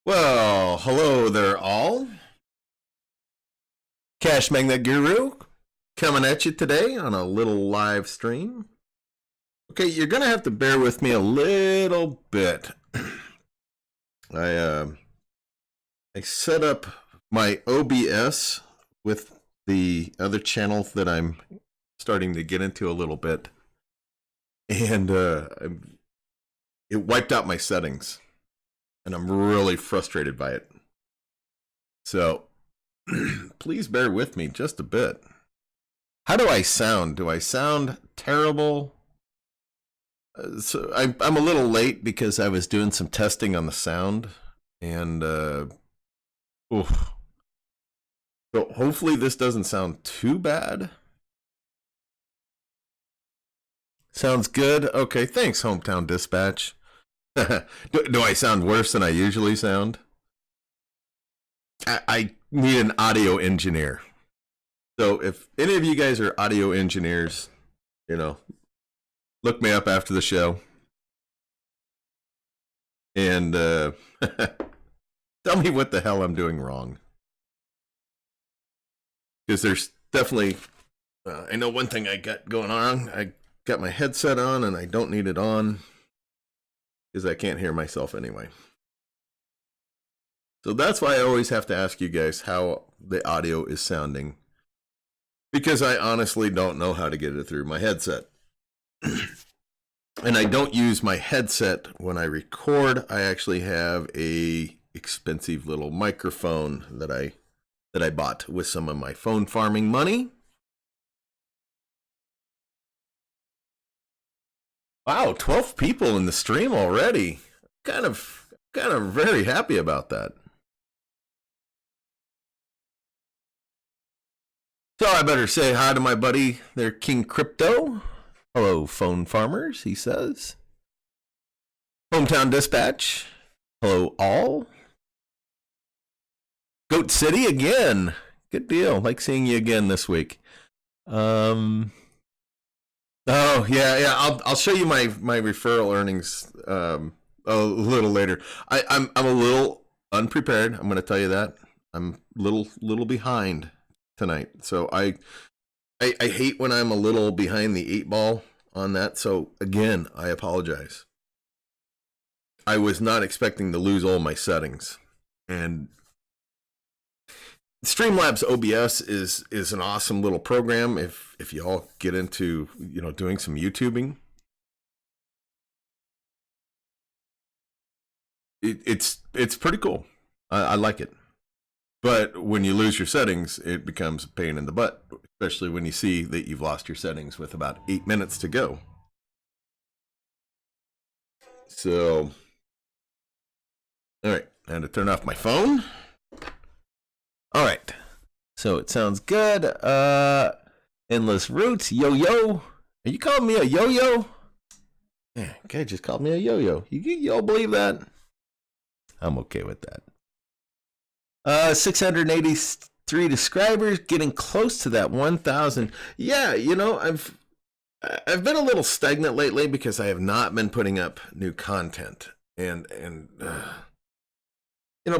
Well, hello there all. Cashmagnet Guru coming at you today on a little live stream. Okay, you're going to have to bear with me a little bit. I set up my OBS with the other channel that I'm starting to get into a little bit. And it wiped out my settings. And I'm really frustrated by it. So please bear with me just a bit. How do I sound? Do I sound terrible? So I'm a little late because I was doing some testing on the sound. And so hopefully this doesn't sound too bad. Sounds good? Okay, thanks, Hometown Dispatch. do I sound worse than I usually sound? I need an audio engineer. So if any of you guys are audio engineers, look me up after the show. And tell me what the hell I'm doing wrong. Because there's definitely, I know one thing I got going on. I got my headset on and I don't need it on. Because I can't hear myself anyway. So that's why I always have to ask you guys how the audio is sounding. Because I honestly don't know how to get it through my headset. And I don't use my headset when I record. I actually have a expensive little microphone that I bought with some of my phone farming money. Wow, 12 people in the stream already. Kind of very happy about that. So I better say hi to my buddy there, King Crypto. Hello, phone farmers, he says. Hometown Dispatch. Hello, all. Goat City again. Good deal. Like seeing you again this week. Oh yeah. I'll show you my referral earnings a little later. I'm a little unprepared. I'm going to tell you that. I'm a little behind tonight. So I hate when I'm a little behind the 8 ball on that. So again, I apologize. I was not expecting to lose all my settings, and Streamlabs OBS is an awesome little program if you all get into doing some YouTubing. It's pretty cool. I like it. But when you lose your settings, it becomes a pain in the butt, especially when you see that you've lost your settings with about 8 minutes to go. So, all right, I had to turn off my phone. All right, so it sounds good. Endless Roots, yo-yo. Are you calling me a yo-yo? Yeah, okay, just called me a yo-yo. You all believe that? I'm okay with that. 683 subscribers, getting close to that 1,000. Yeah, I've been a little stagnant lately because I have not been putting up new content, and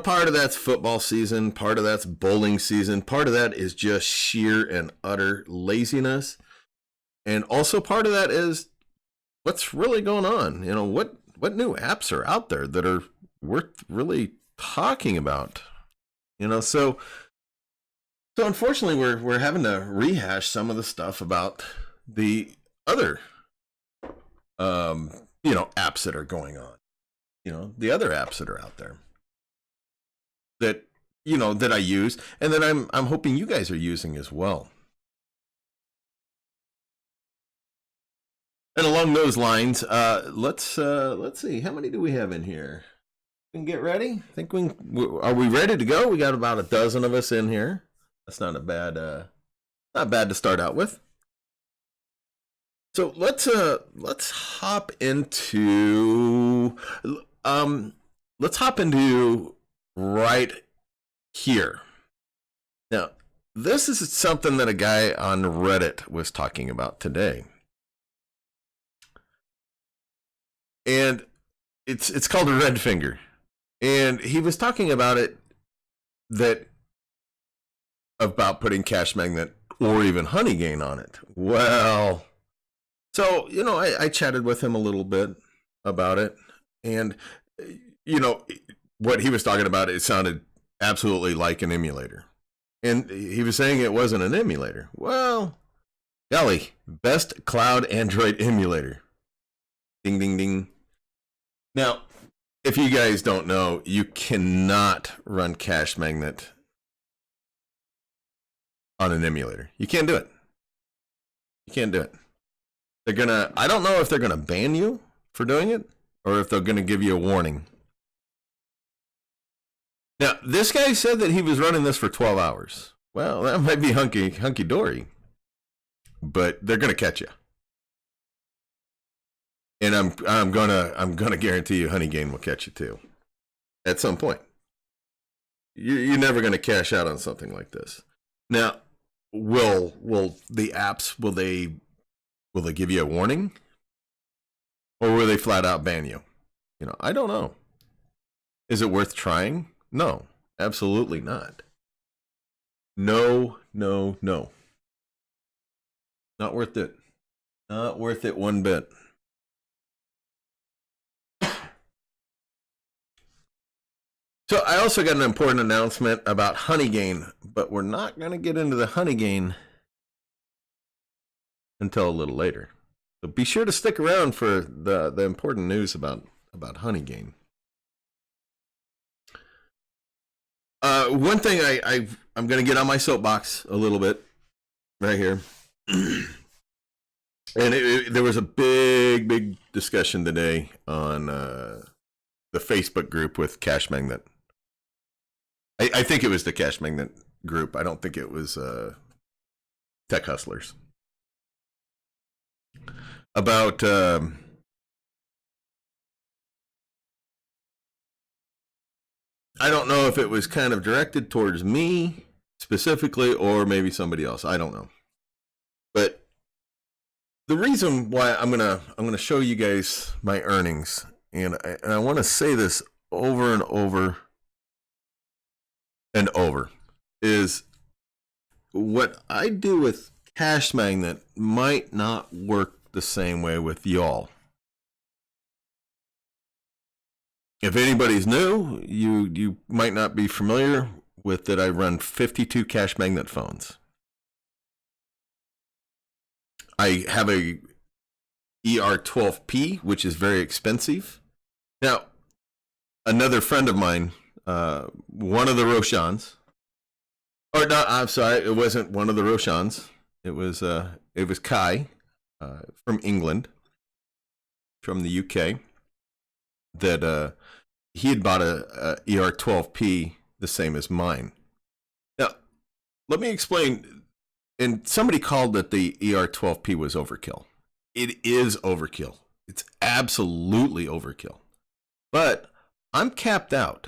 part of that's football season, part of that's bowling season, part of that is just sheer and utter laziness, and also part of that is what's really going on. What new apps are out there that are worth really talking about. So unfortunately we're having to rehash some of the stuff about the other apps that are going on. The other apps that are out there that that I use and that I'm hoping you guys are using as well. And along those lines, let's see, how many do we have in here? We can get ready. Are we ready to go? We got about a dozen of us in here. That's not bad to start out with. So let's hop into right here. Now, this is something that a guy on Reddit was talking about today. And it's called a red finger. And he was talking about it, about putting Cashmagnet or even Honeygain on it. Well, so, I chatted with him a little bit about it. And, what he was talking about, it sounded absolutely like an emulator. And he was saying it wasn't an emulator. Well, golly, best cloud Android emulator. Ding, ding, ding. Now, if you guys don't know, you cannot run Cashmagnet on an emulator. You can't do it. You can't do it. I don't know if they're gonna ban you for doing it or if they're gonna give you a warning. Now, this guy said that he was running this for 12 hours. Well, that might be hunky dory, but they're gonna catch you. And I'm gonna guarantee you Honeygain will catch you too. At some point. You're never gonna cash out on something like this. Now, will the apps will they give you a warning? Or will they flat out ban you? I don't know. Is it worth trying? No, absolutely not. No. Not worth it. Not worth it one bit. So I also got an important announcement about Honeygain, but we're not going to get into the Honeygain until a little later. So be sure to stick around for the important news about Honeygain. One thing I'm going to get on my soapbox a little bit right here. And there was a big discussion today on the Facebook group with Cashmagnet. I think it was the Cashmagnet group. I don't think it was Tech Hustlers. About I don't know if it was kind of directed towards me specifically or maybe somebody else. I don't know. But the reason why I'm gonna show you guys my earnings, and I want to say this over and over and over, is what I do with Cashmagnet might not work the same way with y'all. If anybody's new, you might not be familiar with that. I run 52 Cashmagnet phones. I have a ER12P, which is very expensive. Now, another friend of mine, one of the Roshans, or not, I'm sorry, it wasn't one of the Roshans. It was Kai from England, from the UK, that he had bought a ER12P the same as mine. Now, let me explain. And somebody called that the ER12P was overkill. It is overkill. It's absolutely overkill. But I'm capped out.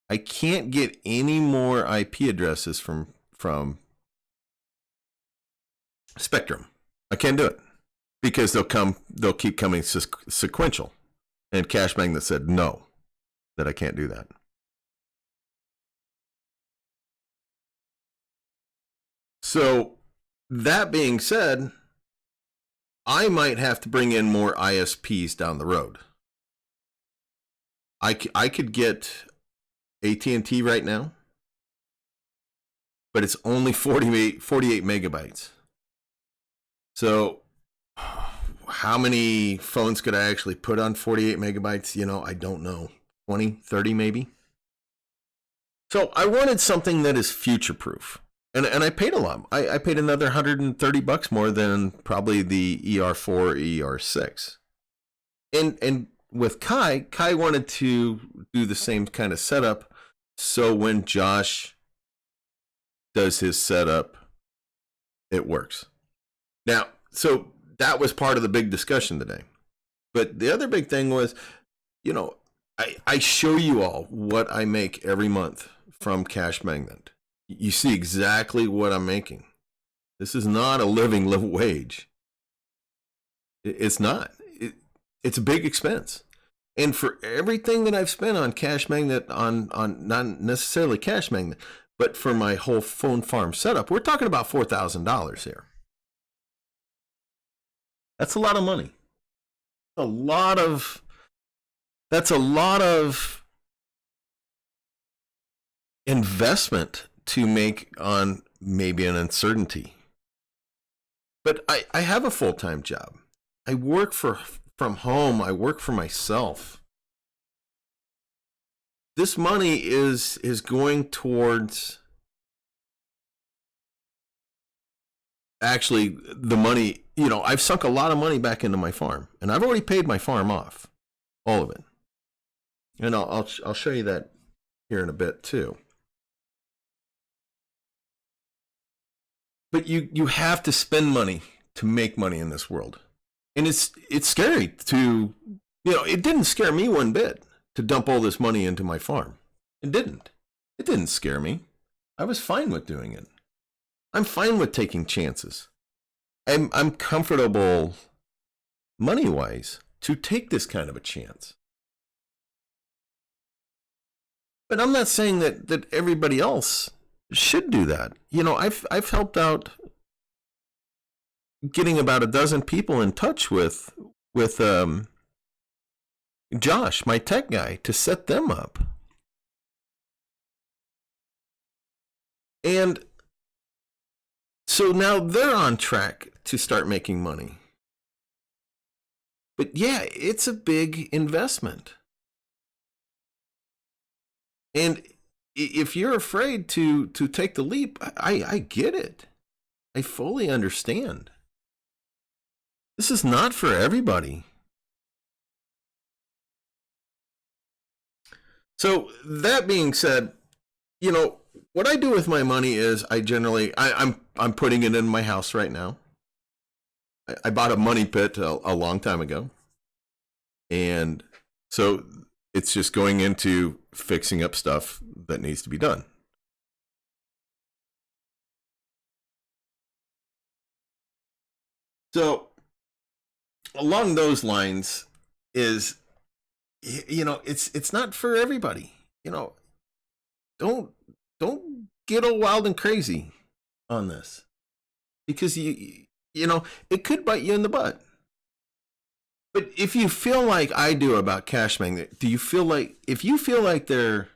I can't get any more IP addresses from Spectrum. I can't do it because they'll keep coming sequential. And Cashmagnet said no, that I can't do that. So that being said, I might have to bring in more ISPs down the road. I could get AT&T right now, but it's only 48 megabytes. So how many phones could I actually put on 48 megabytes? I don't know. 20, 30 maybe. So I wanted something that is future-proof. And I paid a lot. I paid another $130 more than probably the ER4, ER6. And with Kai wanted to do the same kind of setup. So when Josh does his setup, it works. Now, so that was part of the big discussion today. But the other big thing was, I show you all what I make every month from Cashmagnet. You see exactly what I'm making. This is not a living wage. It's not. It's a big expense. And for everything that I've spent on Cashmagnet, on not necessarily Cashmagnet, but for my whole phone farm setup, we're talking about $4,000 here. That's a lot of money. That's a lot of investment to make on maybe an uncertainty. But I have a full-time job. I work from home. I work for myself. This money is going towards actually the money. You know, I've sunk a lot of money back into my farm, and I've already paid my farm off, all of it. And I'll show you that here in a bit too. But you have to spend money to make money in this world. And it's scary to, it didn't scare me one bit to dump all this money into my farm. It didn't. It didn't scare me. I was fine with doing it. I'm fine with taking chances. I'm comfortable money-wise to take this kind of a chance. But I'm not saying that everybody else should do that. I've helped out getting about a dozen people in touch with Josh, my tech guy, to set them up. And so now they're on track to start making money. But yeah, it's a big investment. And if you're afraid to take the leap, I get it. I fully understand. This is not for everybody. So that being said, what I do with my money is I'm putting it in my house right now. I bought a money pit a long time ago. And so it's just going into fixing up stuff that needs to be done. So along those lines is, it's not for everybody. Don't get all wild and crazy on this, because it could bite you in the butt. But if you feel like I do about Cashmagnet, if you feel like they're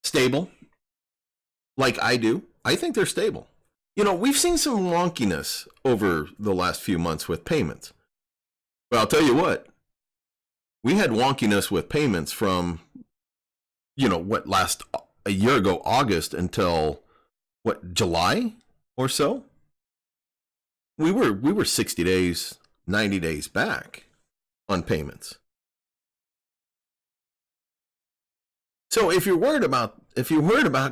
stable, like I do, I think they're stable. We've seen some wonkiness over the last few months with payments. But I'll tell you what, we had wonkiness with payments from, a year ago, August, until July or so. We were 60 days, 90 days back on payments. So if you're worried about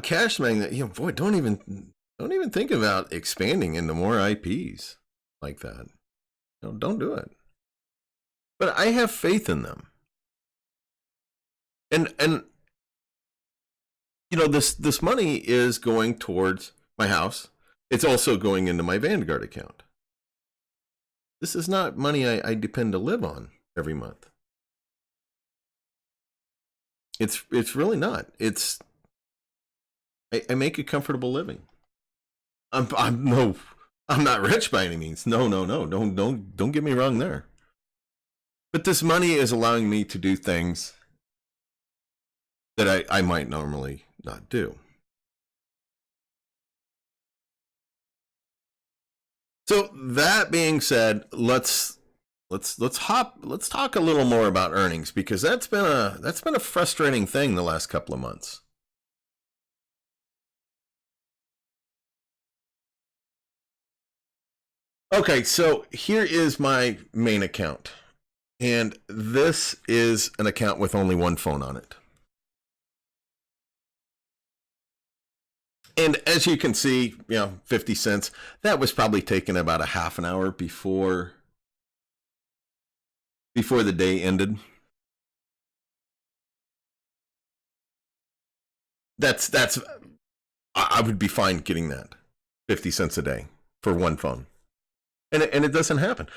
Cashmagnet, boy, don't even think about expanding into more IPs like that. Don't do it. But I have faith in them. And this money is going towards my house. It's also going into my Vanguard account. This is not money I depend to live on every month. It's really not. I make a comfortable living. I'm not rich by any means. No. Don't get me wrong there. But this money is allowing me to do things that I might normally not do. So that being said, let's talk a little more about earnings, because that's been a frustrating thing the last couple of months. Okay, so here is my main account. And this is an account with only one phone on it. And as you can see, 50 cents. That was probably taken about a half an hour before the day ended. I would be fine getting that 50 cents a day for one phone. And it doesn't happen.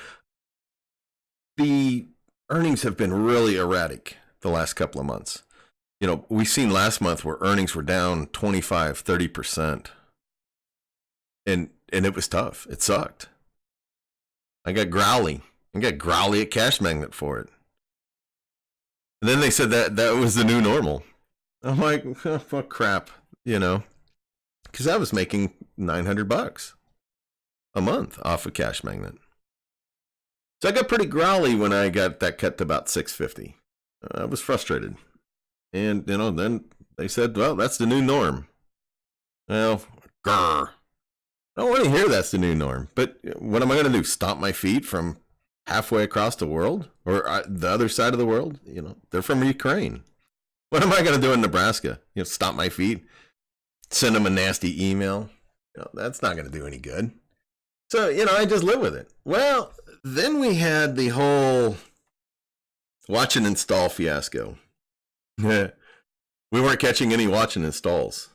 The earnings have been really erratic the last couple of months. You know, we seen last month where earnings were down 25, 30%. And it was tough. It sucked. I got growly. I got growly at Cashmagnet for it. And then they said that was the new normal. I'm like, oh, crap, you know, because I was making $900 a month off of Cashmagnet. So I got pretty growly when I got that cut to about $650. I was frustrated. And, you know, then they said, well, that's the new norm. Well, grr. I don't want to hear that's the new norm. But what am I going to do? Stomp my feet from halfway across the world? Or the other side of the world? You know, they're from Ukraine. What am I going to do in Nebraska? You know, stomp my feet? Send them a nasty email? You know, that's not going to do any good. So, you know, I just live with it. Well, then we had the whole watch and install fiasco. We weren't catching any watch and installs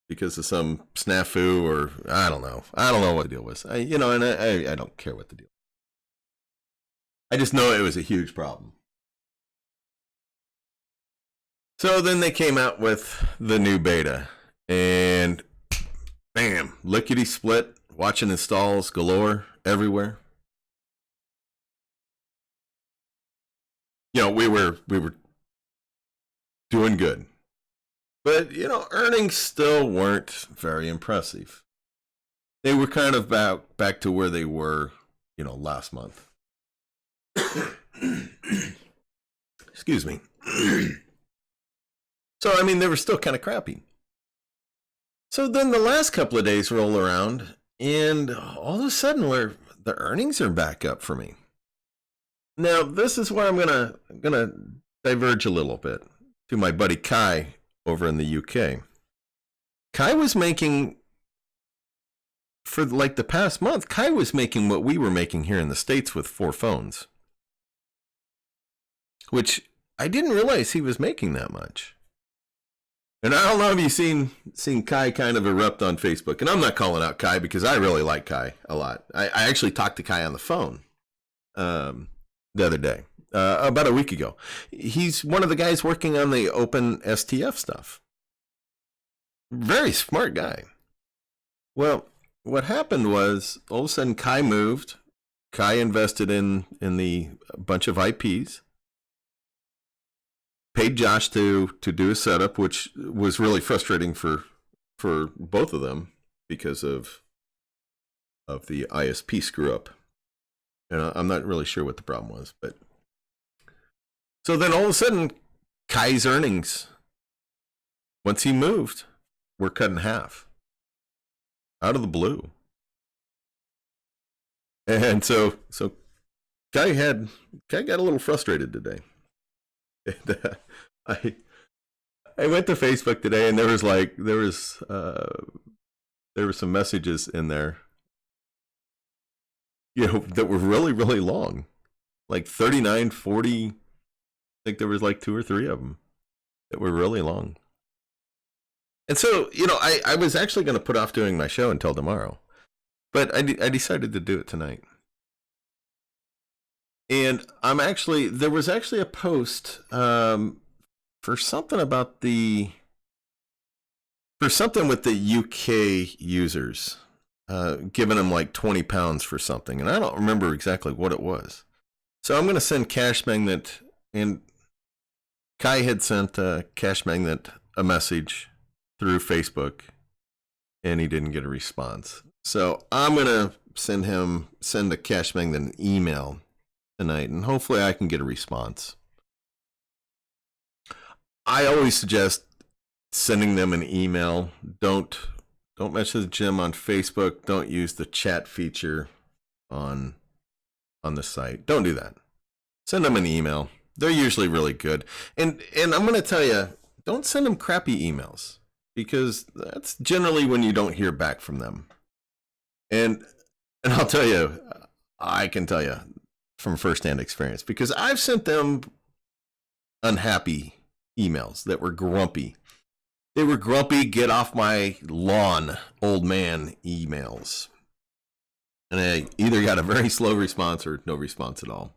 because of some snafu or I don't know. I don't know what the deal was. I don't care what the deal. I just know it was a huge problem. So then they came out with the new beta and bam, lickety split, watch and installs galore everywhere. You know, we were doing good. But, you know, earnings still weren't very impressive. They were kind of back to where they were, you know, last month. Excuse me. So, I mean, they were still kind of crappy. So then the last couple of days roll around, and all of a sudden, the earnings are back up for me. Now, this is where I'm gonna diverge a little bit to my buddy Kai over in the UK. Kai was making, for like the past month, Kai was making what we were making here in the States with 4 phones. Which I didn't realize he was making that much. And I don't know if you've seen Kai kind of erupt on Facebook. And I'm not calling out Kai because I really like Kai a lot. I actually talked to Kai on the phone the other day, about a week ago. He's one of the guys working on the open STF stuff. Very smart guy. Well, what happened was all of a sudden Kai moved. Kai invested in the bunch of IPs. Paid Josh to do a setup, which was really frustrating for both of them because of the ISP screw up. And I'm not really sure what the problem was, but so then all of a sudden, Kai's earnings, once he moved, were cut in half out of the blue. And so Kai got a little frustrated today. And, I went to Facebook today, and there were some messages in there, you know, that were really, really long, like 39, 40. I think there was like 2 or 3 of them that were really long. And so, you know, I was actually going to put off doing my show until tomorrow, but I decided to do it tonight. And there was actually a post for something with the UK users, giving them like £20 for something. And I don't remember exactly what it was. So I'm going to send Cashmagnet, and Kai had sent Cashmagnet a message through Facebook, and he didn't get a response. So I'm going to send a Cashmagnet an email tonight, and hopefully I can get a response. I always suggest sending them an email. Don't message them on Facebook. Don't use the chat feature on the site. Don't do that. Send them an email. They're usually really good. And I'm going to tell you, don't send them crappy emails, because that's generally when you don't hear back from them. And I'll tell you, I can tell you from firsthand experience, because I've sent them unhappy emails that were grumpy. They were grumpy, get off my lawn, old man emails. And I either got a very slow response or no response at all.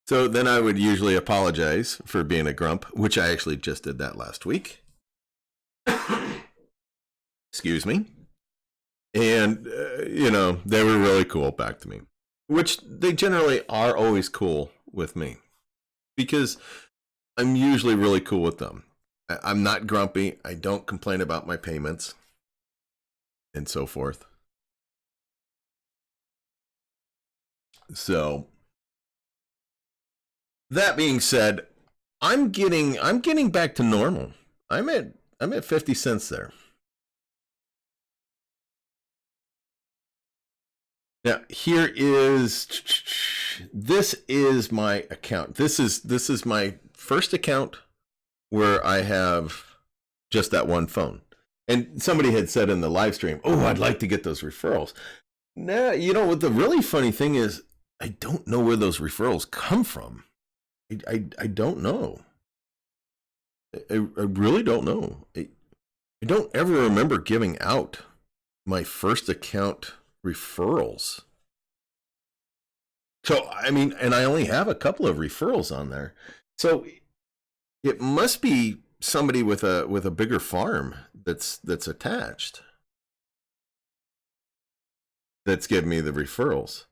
So then I would usually apologize for being a grump, which I actually just did that last week. Excuse me. And, they were really cool back to me, which they generally are always cool with me because I'm usually really cool with them. I'm not grumpy. I don't complain about my payments and so forth. So that being said, I'm getting back to normal. I'm at 50 cents there. Now, this is my account. This is my first account where I have just that one phone. And somebody had said in the live stream, "Oh, I'd like to get those referrals." Nah, what the really funny thing is, I don't know where those referrals come from. I don't know. I really don't know. I don't ever remember giving out my first account referrals. So, and I only have a couple of referrals on there. So it must be somebody with a bigger farm that's attached that's giving me the referrals.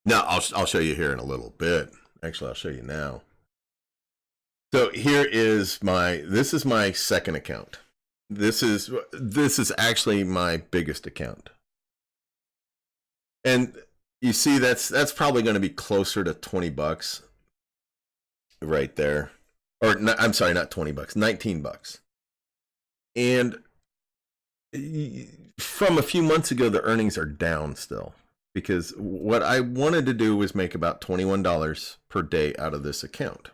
Now, I'll show you here in a little bit. Actually, I'll show you now. So here is this is my second account. This is actually my biggest account. And you see that's probably going to be closer to $20 right there. Or I'm sorry, not $20, $19. And from a few months ago, the earnings are down still because what I wanted to do was make about $21 per day out of this account.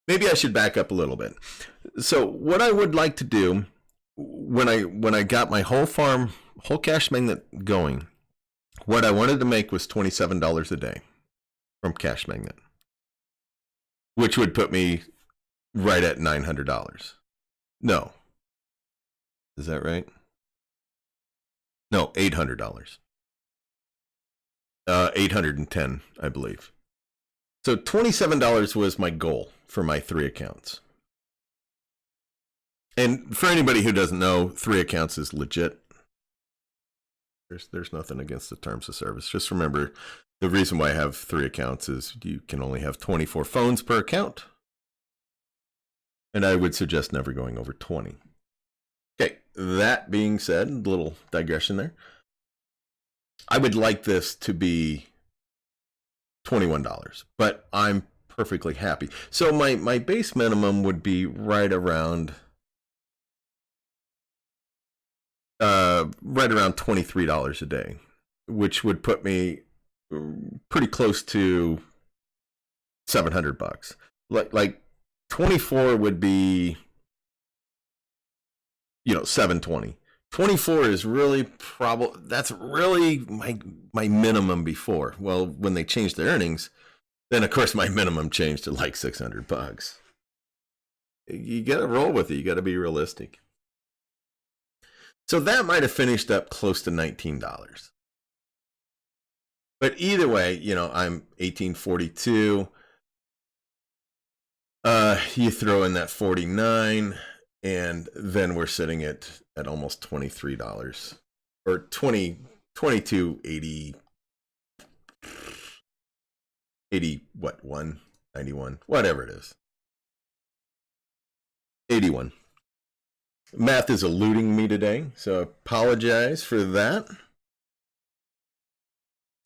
Maybe I should back up a little bit. So what I would like to do when I got my whole Cashmagnet going, what I wanted to make was $27 a day from Cashmagnet, which would put me right at $900. No. Is that right? No, $800. 810, I believe. So $27 was my goal for my 3 accounts. And for anybody who doesn't know, 3 accounts is legit. There's nothing against the terms of service. Just remember, the reason why I have 3 accounts is you can only have 24 phones per account. And I would suggest never going over 20. Okay, that being said, a little digression there. I would like this to be $21, but I'm perfectly happy. So my base minimum would be right around $23 a day, which would put me pretty close to $700. Like 24 would be, $720. 24 is really that's really my minimum before. Well, when they changed the earnings, then of course my minimum changed to like $600. You got to roll with it. You got to be realistic. So that might have finished up close to $19. But either way, I'm 1842. You throw in that 49, and then we're sitting at almost $23 or 22.80, 191, whatever it is. 81. Math is eluding me today, so I apologize for that.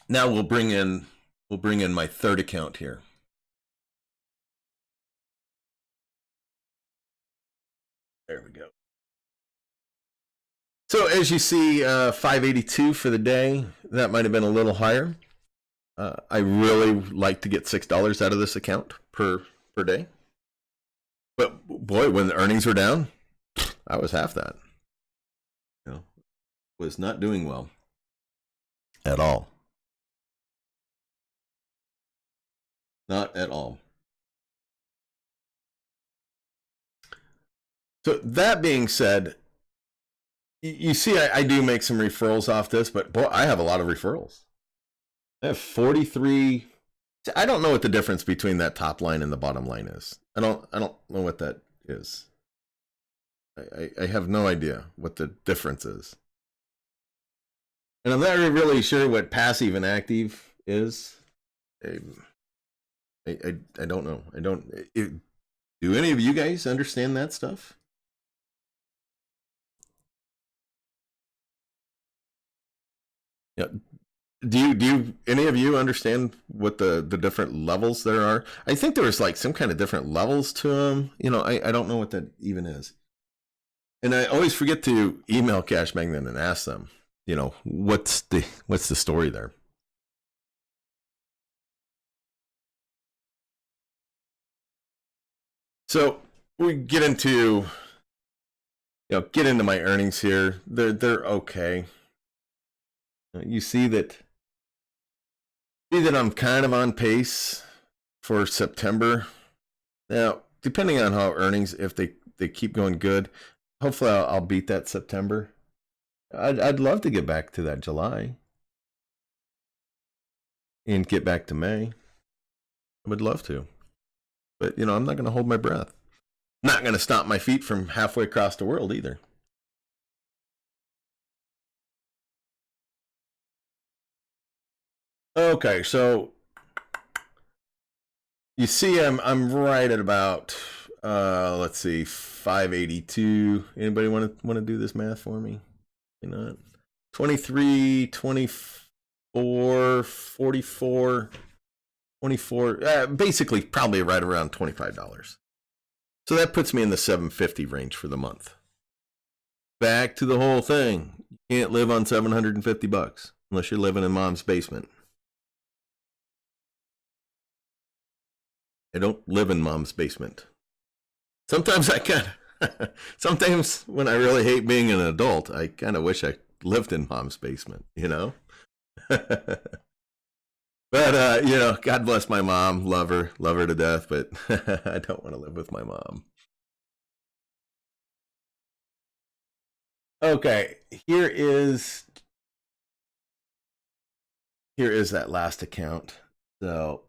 Now we'll bring in my third account here. There we go. So as you see, 582 for the day. That might have been a little higher. I really like to get $6 out of this account per day. But boy, when the earnings were down, I was half that. Was not doing well at all. Not at all. So that being said, you see, I do make some referrals off this, but boy, I have a lot of referrals. I have 43. I don't know what the difference between that top line and the bottom line is. I don't know what that is. I have no idea what the difference is. And I'm not really sure what passive and active is. I don't know. Do any of you guys understand that stuff? Yeah. Do you any of you understand what the different levels there are? I think there was like some kind of different levels to them. You know, I don't know what that even is. And I always forget to email Cashmagnet and ask them, you know, what's the story there? So we get into my earnings here. They're okay. You see that I'm kind of on pace for September. Now, depending on how earnings, if they keep going good, hopefully I'll beat that September. I'd love to get back to that July and get back to May. I would love to. But, you know, I'm not going to hold my breath. Not going to stomp my feet from halfway across the world either. Okay, so you see I'm right at about let's see, 582. Anybody want to do this math for me? Why not? 23, 24, 44, 24, basically probably right around $25. So that puts me in the 750 range for the month. Back to the whole thing. You can't live on $750 unless you're living in mom's basement. I don't live in mom's basement. Sometimes sometimes when I really hate being an adult, I kind of wish I lived in mom's basement, you know? But, you know, God bless my mom. Love her to death, but I don't want to live with my mom. Okay, here is that last account. So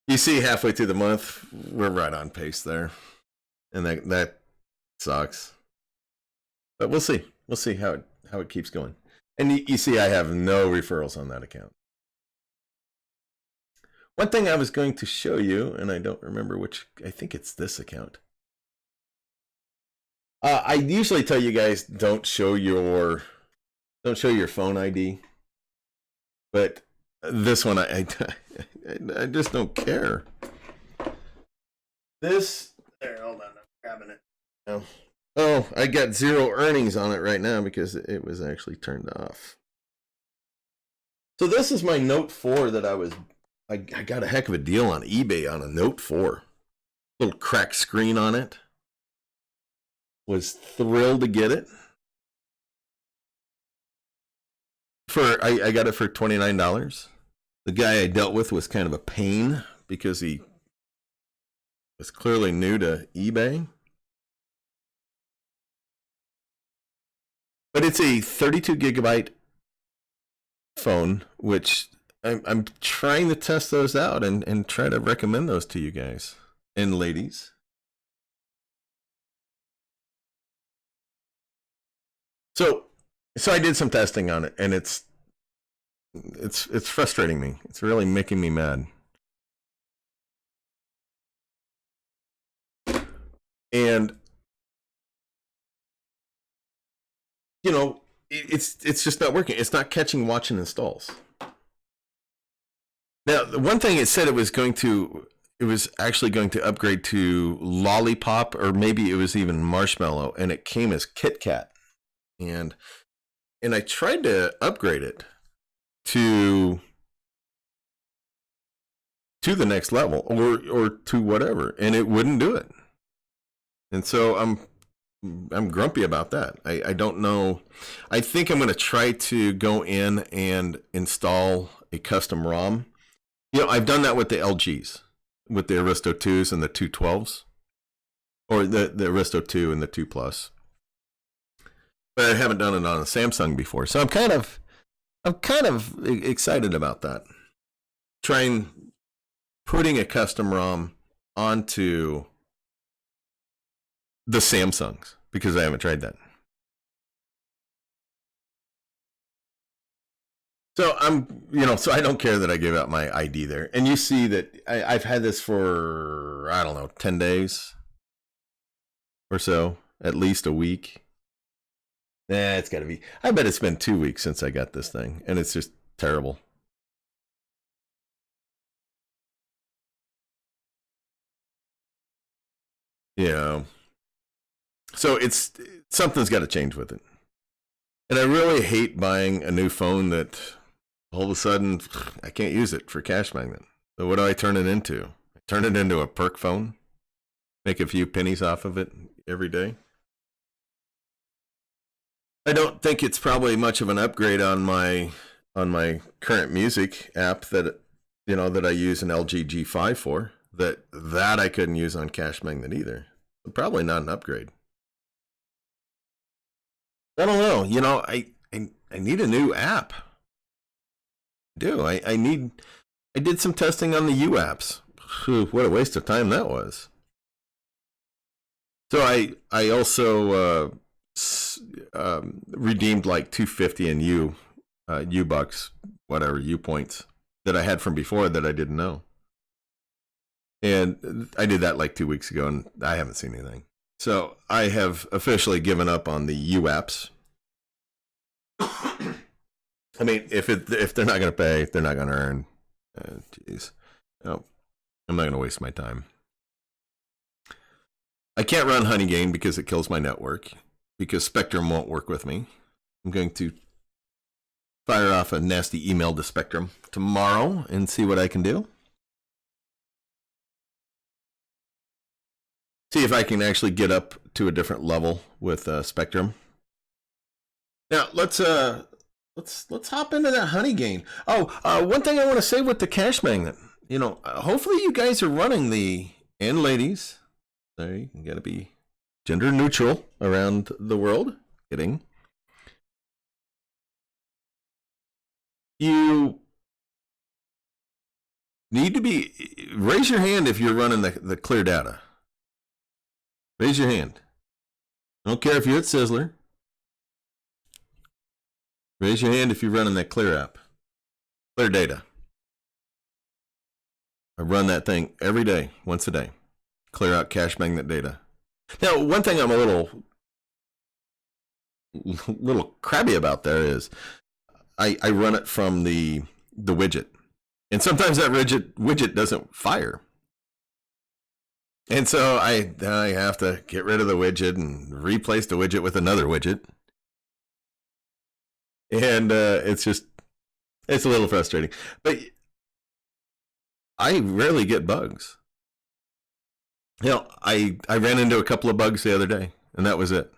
you see halfway through the month, we're right on pace there. And that sucks. But we'll see. We'll see how it keeps going. And you see I have no referrals on that account. One thing I was going to show you, and I don't remember which, I think it's this account. I usually tell you guys don't show your phone ID. But this one I just don't care. This there, hold on, I'm grabbing it. Oh, I got 0 earnings on it right now because it was actually turned off. So this is my Note 4 that I got a heck of a deal on eBay on a Note 4. Little cracked screen on it. Was thrilled to get it. I got it for $29. The guy I dealt with was kind of a pain because he was clearly new to eBay. But it's a 32 gigabyte phone, which I'm trying to test those out and try to recommend those to you guys and ladies. So I did some testing on it, and it's frustrating me. It's really making me mad. And you know, it's just not working. It's not catching watch and installs. Now, the one thing it said it was actually going to upgrade to Lollipop, or maybe it was even Marshmallow, and it came as Kit Kat. And I tried to upgrade it to the next level or to whatever, and it wouldn't do it. And so I'm grumpy about that. I don't know. I think I'm going to try to go in and install a custom ROM. You know, I've done that with the LGs, with the Aristo 2s and the 212s, or the Aristo 2 and the 2 Plus. But I haven't done it on a Samsung before. So I'm kind of I'm kind of excited about that. Putting a custom ROM onto the Samsungs because I haven't tried that. So so I don't care that I gave out my ID there. And you see that I've had this for, I don't know, 10 days or so, at least a week. It's got to be. I bet it's been 2 weeks since I got this thing, and it's just terrible. Yeah. So something's got to change with it. And I really hate buying a new phone that all of a sudden I can't use it for Cashmagnet. So what do I turn it into? I turn it into a perk phone, make a few pennies off of it every day. I don't think it's probably much of an upgrade on my current music app that I use an LG G5 for. That I couldn't use on Cashmagnet either. Probably not an upgrade. I don't know. I need a new app. I do. I did some testing on the U apps. What a waste of time that was. So I also redeemed like 250 in U bucks, whatever, U points that I had from before that I didn't know. And I did that like 2 weeks ago, and I haven't seen anything. So I have officially given up on the U apps. I mean, if they're not going to pay, if they're not going to earn, jeez, no, I'm not going to waste my time. I can't run Honeygain because it kills my network, because Spectrum won't work with me. I'm going to fire off a nasty email to Spectrum tomorrow and see what I can do. See if I can actually get up to a different level with Spectrum. Now let's hop into that Honeygain. One thing I want to say with the Cashmagnet, hopefully you guys are running and ladies. Sorry, you got to be gender neutral around the world. Kidding. You need to raise your hand if you're running the clear data. Raise your hand. I don't care if you're at Sizzler. Raise your hand if you're running that Clear app. Clear data. I run that thing every day, once a day. Clear out Cashmagnet data. Now, one thing I'm a little crabby about there is I run it from the widget. And sometimes that widget doesn't fire. And so I have to get rid of the widget and replace the widget with another widget. And it's a little frustrating. But I rarely get bugs. I ran into a couple of bugs the other day, and that was it.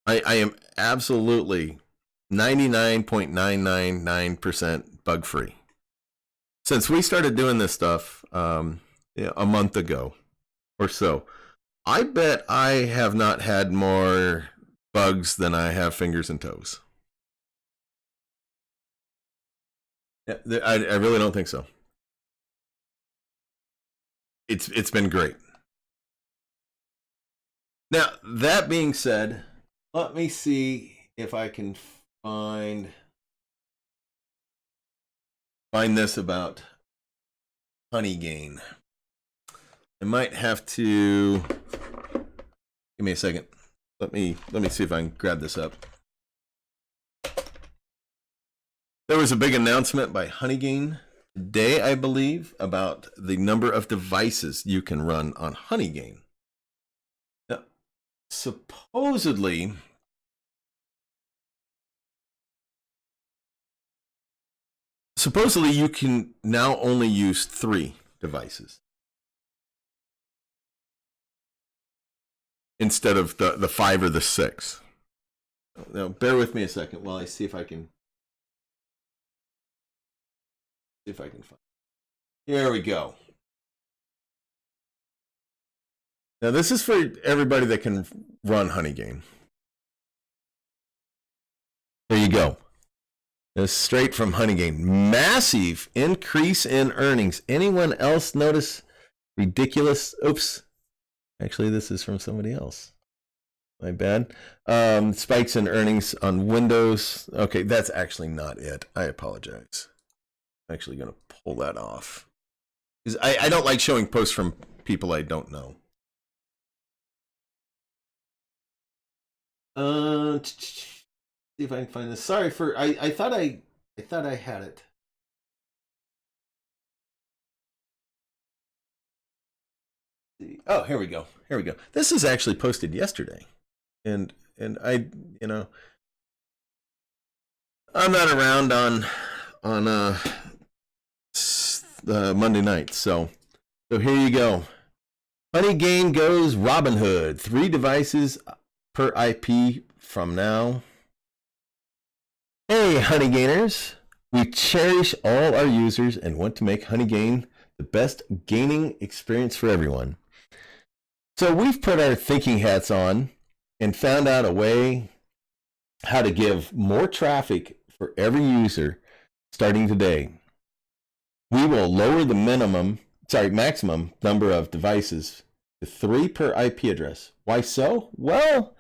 I am absolutely 99.999% bug free. Since we started doing this stuff a month ago or so, I bet I have not had more bugs than I have fingers and toes. Yeah, I really don't think so. It's been great. Now, that being said, let me see if I can find this about Honeygain. I might have to give me a second. Let me see if I can grab this up. There was a big announcement by Honeygain today, I believe, about the number of devices you can run on Honeygain. Now, supposedly, you can now only use 3 devices instead of the 5 or the 6. Now, bear with me a second while I see if I can find. Here we go. Now, this is for everybody that can run Honeygain. There you go. It's straight from Honeygain. Massive increase in earnings. Anyone else notice ridiculous? Oops. Actually, this is from somebody else. My bad. Spikes in earnings on Windows. Okay, that's actually not it. I apologize. I'm actually going to pull that off. Because I don't like showing posts from people I don't know. See if I can find this. Sorry for I thought I had it. Oh, here we go. Here we go. This is actually posted yesterday. And I, you know, I'm not around on Monday night. So here you go. Honeygain goes Robin Hood. 3 devices per IP from now. Hey, Honeygainers. We cherish all our users and want to make Honeygain the best gaming experience for everyone. So we've put our thinking hats on and found out a way how to give more traffic for every user starting today. We will lower the maximum number of devices to 3 per IP address. Why so? Well,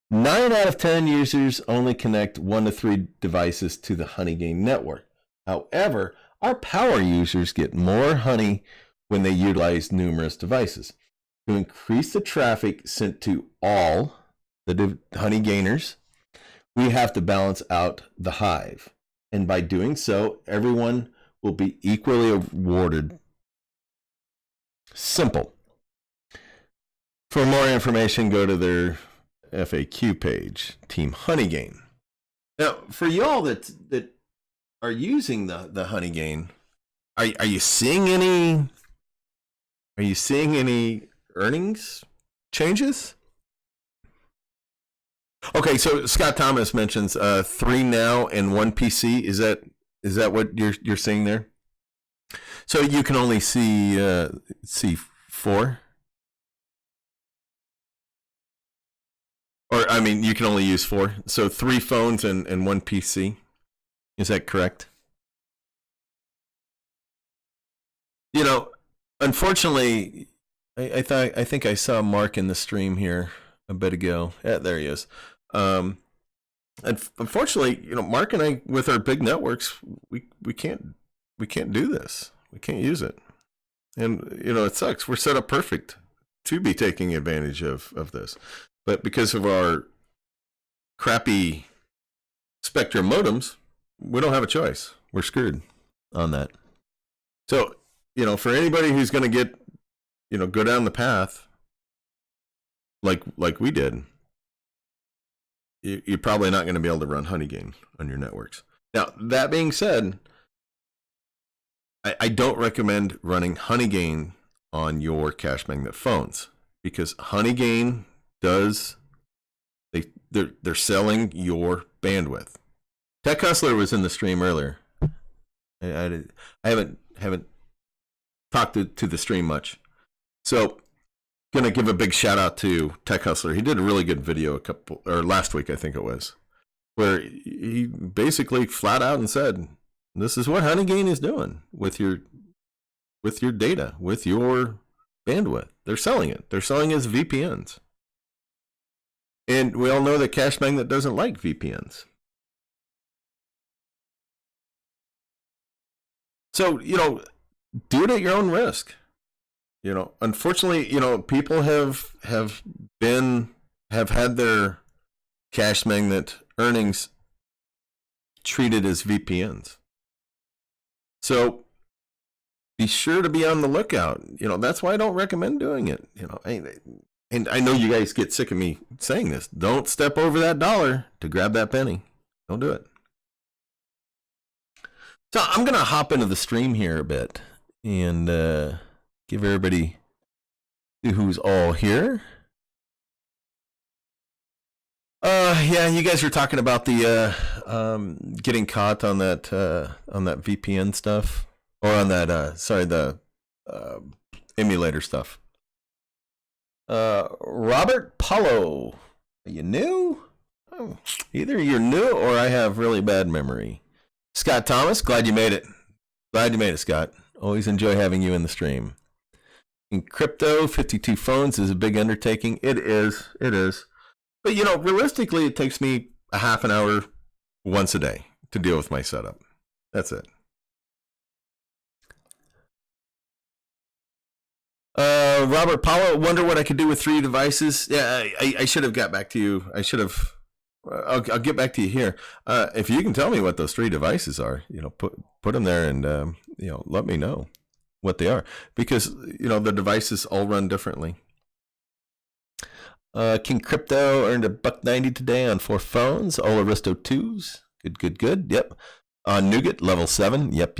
9 out of 10 users only connect 1 to 3 devices to the Honeygain network. However, our power users get more honey when they utilize numerous devices. To increase the traffic sent to all the Honeygainers, we have to balance out the hive. And by doing so, everyone will be equally rewarded. Simple. For more information, go to their FAQ page, Team Honeygain. Now, for y'all that are using the Honeygain, are you seeing any? Are you seeing any earnings changes? Okay, so Scott Thomas mentions 3 now and 1 PC. Is that what you're seeing there? So you can only see 4. Or, I mean, you can only use 4. So 3 phones and 1 PC. Is that correct? You know, unfortunately, I think I saw Mark in the stream here a bit ago. Yeah, there he is. Unfortunately, you know, Mark and I, with our big networks, we can't do this. We can't use it. And, you know, it sucks. We're set up perfect to be taking advantage of this. But because of our crappy Spectrum modems, we don't have a choice. We're screwed on that. So, you know, for anybody who's going to get, you know, go down the path like we did, you're probably not going to be able to run Honeygain on your networks. Now, that being said, I don't recommend running Honeygain on your Cashmagnet phones because Honeygain they're selling your bandwidth. Tech Hustler was in the stream earlier. I haven't talked to the stream much, so gonna give a big shout out to Tech Hustler. He did a really good video last week, I think it was, where he basically flat out and said, "This is what Honeygain is doing with your data, with your bandwidth. They're selling it. They're selling it as VPNs." And we all know that Cashmagnet doesn't like VPNs. So, you know, do it at your own risk. You know, unfortunately, you know, people have had their Cashmagnet earnings treated as VPNs. So be sure to be on the lookout. You know, that's why I don't recommend doing it. You know, and I know you guys get sick of me saying this. Don't step over that dollar to grab that penny. Don't do it. So I'm going to hop into the stream here a bit and give everybody who's all here. Yeah, you guys were talking about the getting caught on that VPN stuff, or on that the emulator stuff. Robert Paulo, are you new? Oh, either you're new or I have really bad memory. Scott Thomas, glad you made it. Glad you made it, Scott. Always enjoy having you in the stream. In crypto, 52 phones is a big undertaking. It is. But, realistically, it takes me a half an hour once a day to deal with my setup. That's it. Robert Paulo, wonder what I could do with 3 devices. Yeah, I should have got back to you. I'll get back to you here. If you can tell me what those 3 devices are, put them there and, let me know what they are. Because, the devices all run differently. King Crypto earned $1.90 today on 4 phones. All Aristo 2s. Good. Yep. On Nougat, level 7. Yep.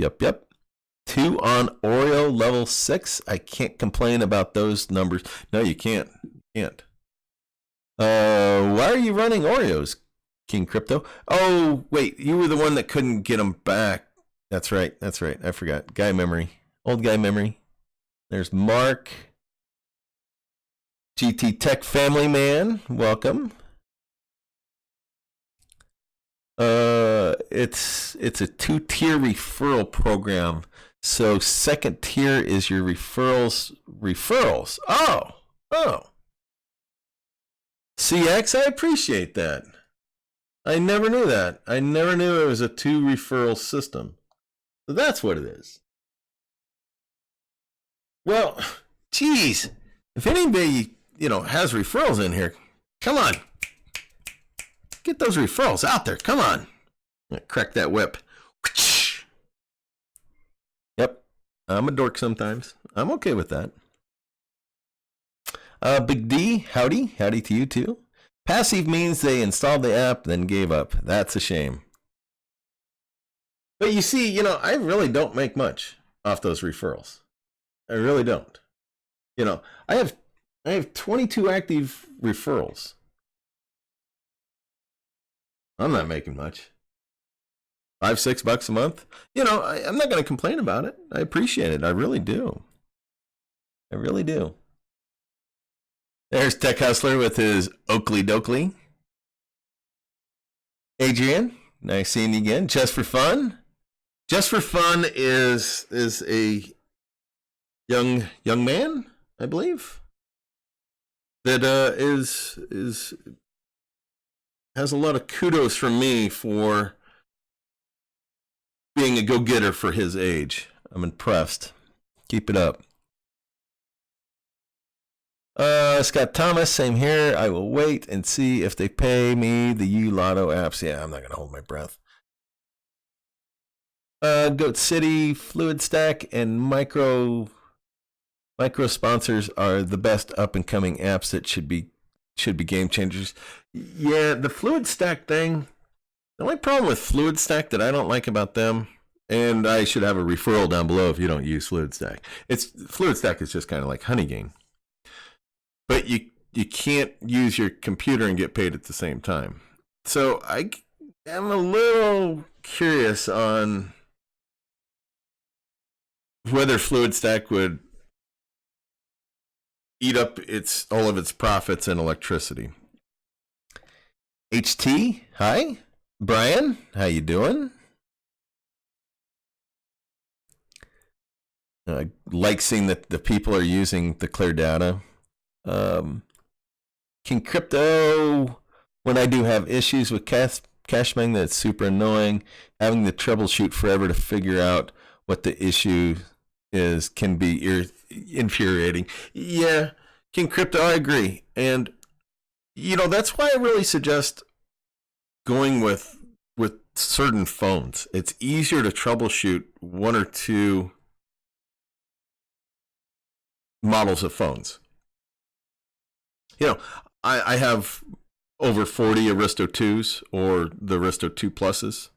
2 on Oreo, level 6. I can't complain about those numbers. No, you can't. Why are you running Oreos, King Crypto? Oh, wait, you were the one that couldn't get them back. That's right. I forgot. Guy memory. Old guy memory. There's Mark. GT Tech Family Man, welcome. It's a 2-tier referral program. So second tier is your referrals. Oh. CX, I appreciate that. I never knew that. I never knew it was a 2 referral system. So that's what it is. Well, geez, if anybody, has referrals in here, come on. Get those referrals out there. Come on. Crack that whip. Yep. I'm a dork sometimes. I'm okay with that. Big D, howdy to you too. Passive means they installed the app, then gave up. That's a shame. But you see, I really don't make much off those referrals. I really don't. I have 22 active referrals. I'm not making much. $5-6 a month. I'm not going to complain about it. I appreciate it. I really do. There's Tech Hustler with his Oakley Dokley. Adrian, nice seeing you again. Just for Fun. Just for Fun is a young man, I believe, that has a lot of kudos from me for being a go-getter for his age. I'm impressed. Keep it up. Scott Thomas, same here. I will wait and see if they pay me the U Lotto apps. Yeah, I'm not going to hold my breath. Goat City, Fluidstack, and Micro sponsors are the best up-and-coming apps that should be game changers. Yeah, the Fluidstack thing, the only problem with Fluidstack that I don't like about them, and I should have a referral down below if you don't use Fluidstack. Fluidstack is just kind of like Honeygain. But you can't use your computer and get paid at the same time. So I am a little curious on whether Fluidstack would eat up all of its profits in electricity. HT, hi. Brian, how you doing? I like seeing that the people are using the clear data. King Crypto, when I do have issues with Cashmagnet, it's super annoying. Having to troubleshoot forever to figure out what the issue is can be infuriating. Yeah, King Crypto, I agree. And, that's why I really suggest going with certain phones. It's easier to troubleshoot 1 or 2 models of phones. I have over 40 Aristo 2s or the Aristo 2 Pluses.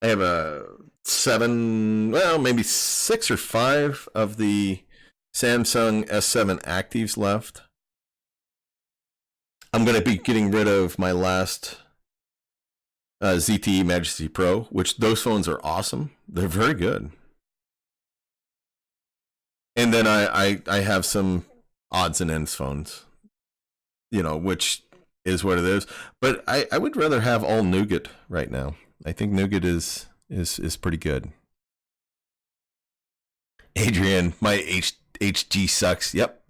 I have maybe 6 or 5 of the Samsung S7 Actives left. I'm going to be getting rid of my last ZTE Majesty Pro, which those phones are awesome. They're very good. And then I have some odds and ends phones, which is what it is. But I would rather have all Nougat right now. I think Nougat is is pretty good. Adrian, my HG sucks. Yep.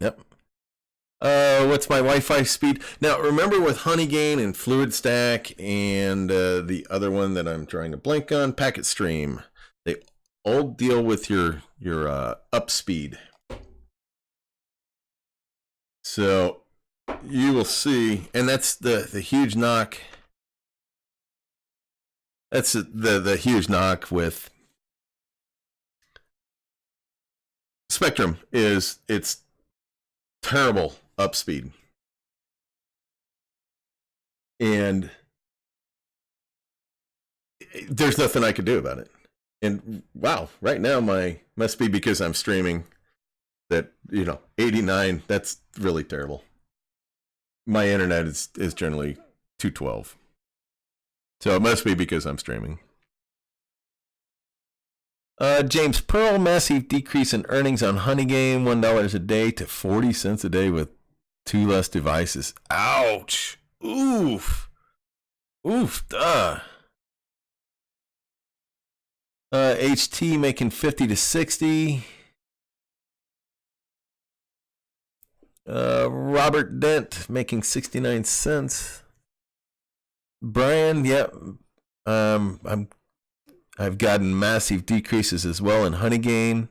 What's my Wi-Fi speed? Now, remember with Honeygain and Fluidstack and the other one that I'm trying to blank on, PacketStream, they all deal with your up speed. So you will see, and that's the huge knock. That's the huge knock with Spectrum is it's terrible up speed. And there's nothing I could do about it. And wow, right now must be because I'm streaming that, 89, that's really terrible. My internet is generally 212. So it must be because I'm streaming. James Pearl, massive decrease in earnings on Honeygain, $1 a day to 40 cents a day with 2 less devices. Ouch. Oof. Duh. HT making 50 to 60. Robert Dent making 69 cents. Brian, yep. I've gotten massive decreases as well in Honeygain.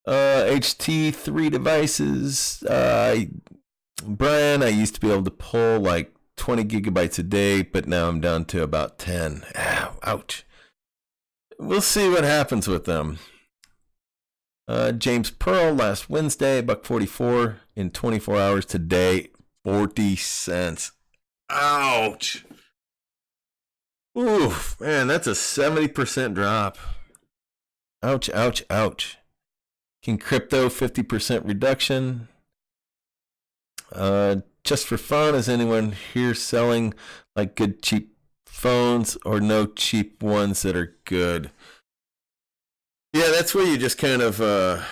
HT 3 devices. Brian, I used to be able to pull like 20 gigabytes a day, but now I'm down to about 10. Ow, ouch. We'll see what happens with them. James Pearl last Wednesday, $1.44 in 24 hours. Today, 40 cents. Ouch. Oof, man, that's a 70% drop. Ouch. King Crypto, 50% reduction. Just for fun, is anyone here selling like good cheap phones or no cheap ones that are good? Yeah, that's where you just kind of, I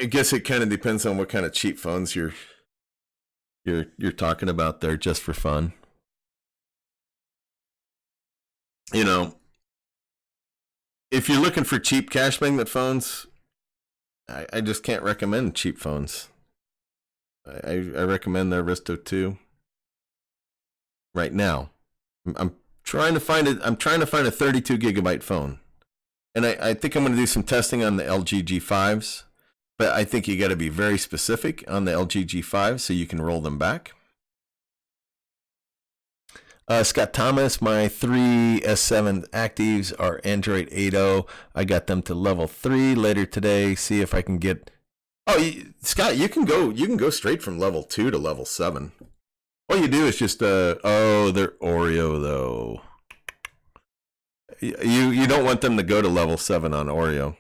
guess it kind of depends on what kind of cheap phones you're talking about there, just for fun. If you're looking for cheap Cashmagnet phones, I just can't recommend cheap phones. I recommend the Aristo 2 right now. I'm trying to find it. I'm trying to find a 32 gigabyte phone, and I think I'm going to do some testing on the LG G5s. But I think you got to be very specific on the LG G5 so you can roll them back. Scott Thomas, my 3 S7 actives are Android 8.0. I got them to level 3 later today. See if I can get. Oh, Scott, you can go straight from level 2 to level 7. All you do is just they're Oreo though. You don't want them to go to level 7 on Oreo,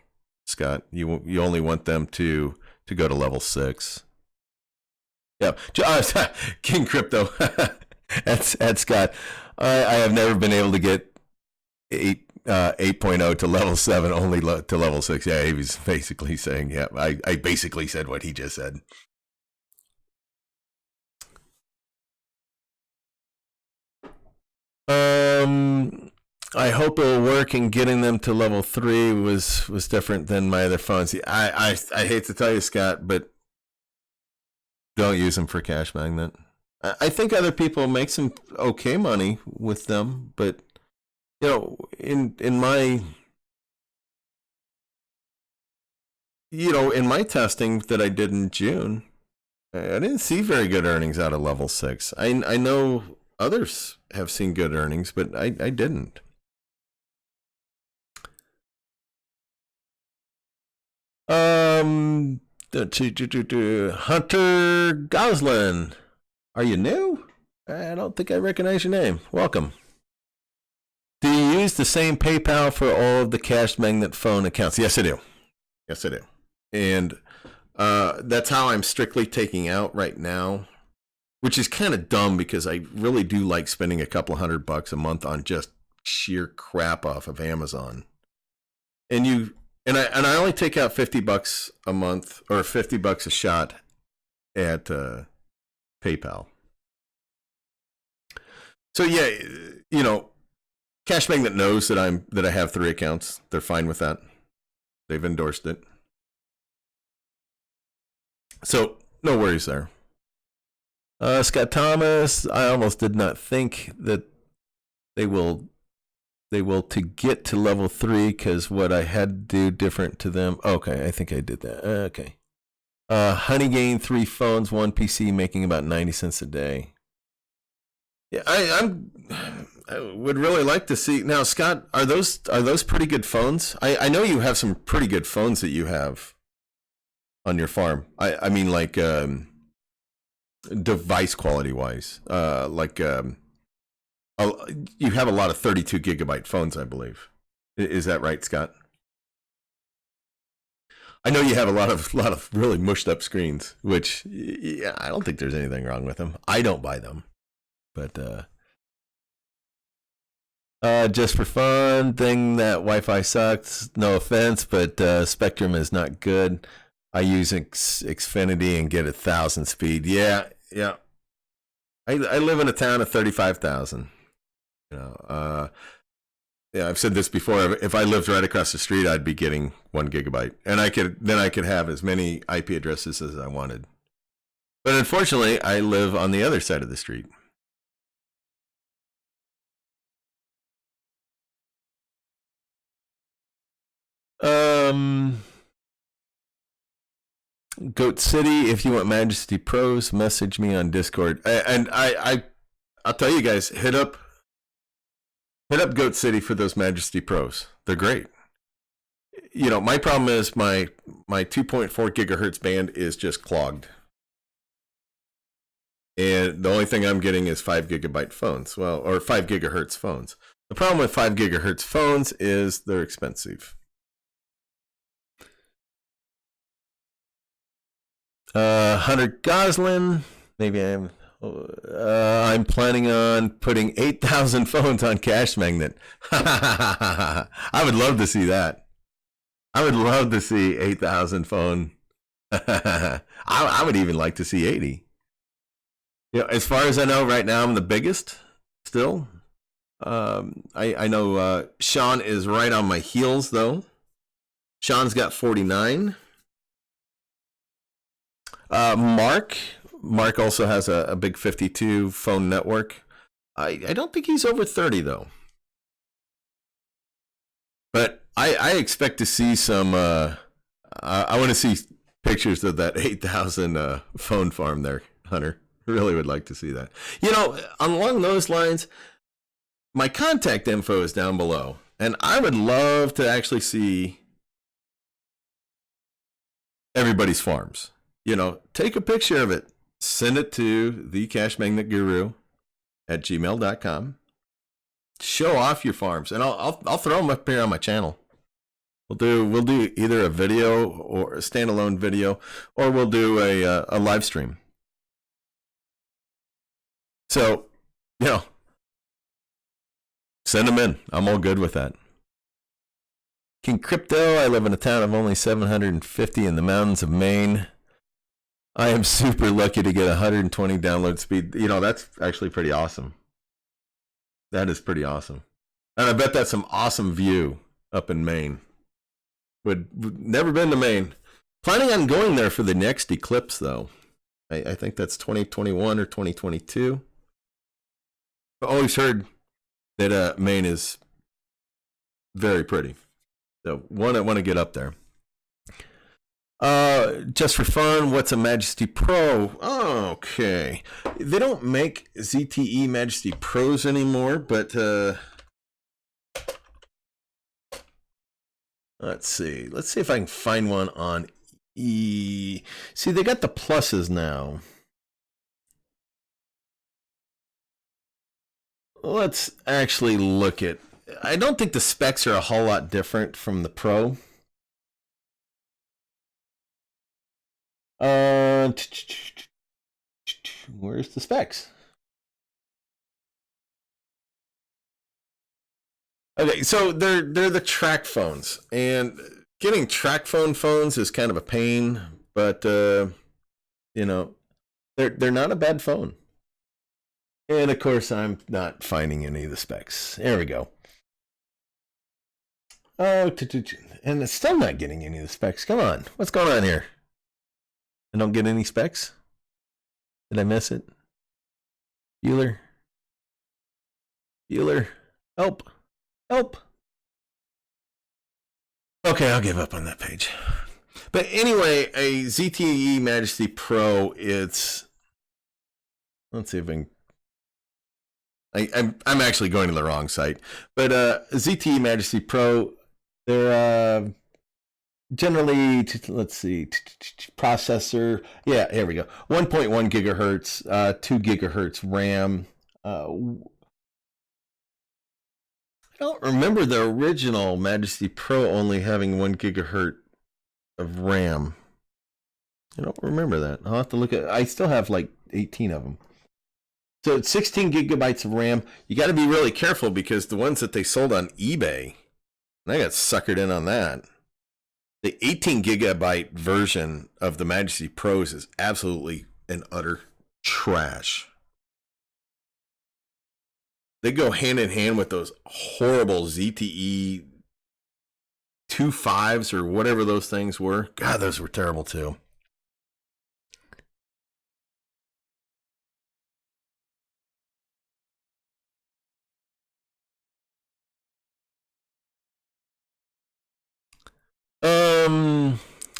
Scott. You only want them to go to level 6. Yeah, King Crypto. That's Scott. I have never been able to get 8.0 to level 7, only to level 6. Yeah, he was basically saying, yeah, I basically said what he just said. I hope it'll work, and getting them to level 3 was different than my other phones. I hate to tell you, Scott, but don't use them for Cashmagnet. I think other people make some okay money with them, but in my in my testing that I did in June, I didn't see very good earnings out of level 6. I know others have seen good earnings, but I didn't. Hunter Goslin. Are you new? I don't think I recognize your name. Welcome. Do you use the same PayPal for all of the Cashmagnet phone accounts? Yes, I do. And that's how I'm strictly taking out right now, which is kind of dumb because I really do like spending a couple $100 a month on just sheer crap off of Amazon. And I only take out $50 a month or $50 a shot at PayPal. So yeah, you know, Cashmagnet knows that I have 3 accounts. They're fine with that. They've endorsed it. So no worries there. Scott Thomas, I almost did not think that they will to get to level 3 because what I had to do different to them. Okay, I think I did that. Okay. Honeygain, 3 phones, 1 PC, making about 90 cents a day. Yeah, I would really like to see now, Scott. Are those pretty good phones? I know you have some pretty good phones that you have on your farm. I mean, like device quality wise, you have a lot of 32 gigabyte phones, I believe. Is that right, Scott? I know you have a lot of really mushed up screens, which yeah, I don't think there's anything wrong with them. I don't buy them, but just for fun, thing that Wi-Fi sucks. No offense, but Spectrum is not good. I use Xfinity and get 1,000 speed. Yeah. I live in a town of 35,000. You know, yeah, I've said this before. If I lived right across the street, I'd be getting 1 gigabyte, and I could have as many IP addresses as I wanted. But unfortunately, I live on the other side of the street. Goat City, if you want Majesty Pros, message me on Discord. And I'll tell you guys, hit up Goat City for those Majesty Pros. They're great. You know, my problem is my 2.4 gigahertz band is just clogged. And the only thing I'm getting is 5 gigabyte phones. Well, or 5 gigahertz phones. The problem with 5 gigahertz phones is they're expensive. Hunter Goslin, maybe I'm planning on putting 8,000 phones on Cashmagnet. I would love to see that. I would love to see 8,000 phone. I would even like to see 80. You know, as far as I know, right now I'm the biggest. Still, I know Sean is right on my heels though. Sean's got 49. Mark also has a big 52 phone network. I don't think he's over 30 though. But I expect to see some. I want to see pictures of that 8,000 phone farm there, Hunter. Really would like to see that. You know, along those lines, my contact info is down below, and I would love to actually see everybody's farms. You know, take a picture of it, send it to thecashmagnetguru at gmail.com. Show off your farms, and I'll throw them up here on my channel. We'll do either a video or a standalone video, or we'll do a live stream. So, you know, send them in. I'm all good with that. King Crypto, I live in a town of only 750 in the mountains of Maine. I am super lucky to get 120 download speed. You know, that's actually pretty awesome. That is pretty awesome. And I bet that's some awesome view up in Maine. Would never been to Maine. Planning on going there for the next eclipse, though. I think that's 2021 or 2022. I've always heard that Maine is very pretty. So want to get up there. Just for fun, what's a Majesty Pro? Oh, okay. They don't make ZTE Majesty Pros anymore, but let's see. Let's see if I can find one on E. See, they got the pluses now. Let's actually look at. I don't think the specs are a whole lot different from the Pro. Where's the specs? Okay, so they're the track phones, and getting track phones is kind of a pain, but you know, they're not a bad phone. And of course, I'm not finding any of the specs. There we go. Oh, and it's still not getting any of the specs. Come on. What's going on here? I don't get any specs? Did I miss it? Bueller? Help. Okay, I'll give up on that page. But anyway, a ZTE Majesty Pro, it's... Let's see if I can... I'm actually going to the wrong site. But ZTE Majesty Pro, they're generally, let's see, processor. Yeah, here we go. 1.1 gigahertz, 2 gigahertz RAM. I don't remember the original Majesty Pro only having 1 gigahertz of RAM. I don't remember that. I'll have to look at. I still have like 18 of them. So it's 16 gigabytes of RAM. You got to be really careful because the ones that they sold on eBay, and I got suckered in on that. The 18 gigabyte version of the Majesty Pros is absolutely and utter trash. They go hand in hand with those horrible ZTE 2.5s or whatever those things were. God, those were terrible too.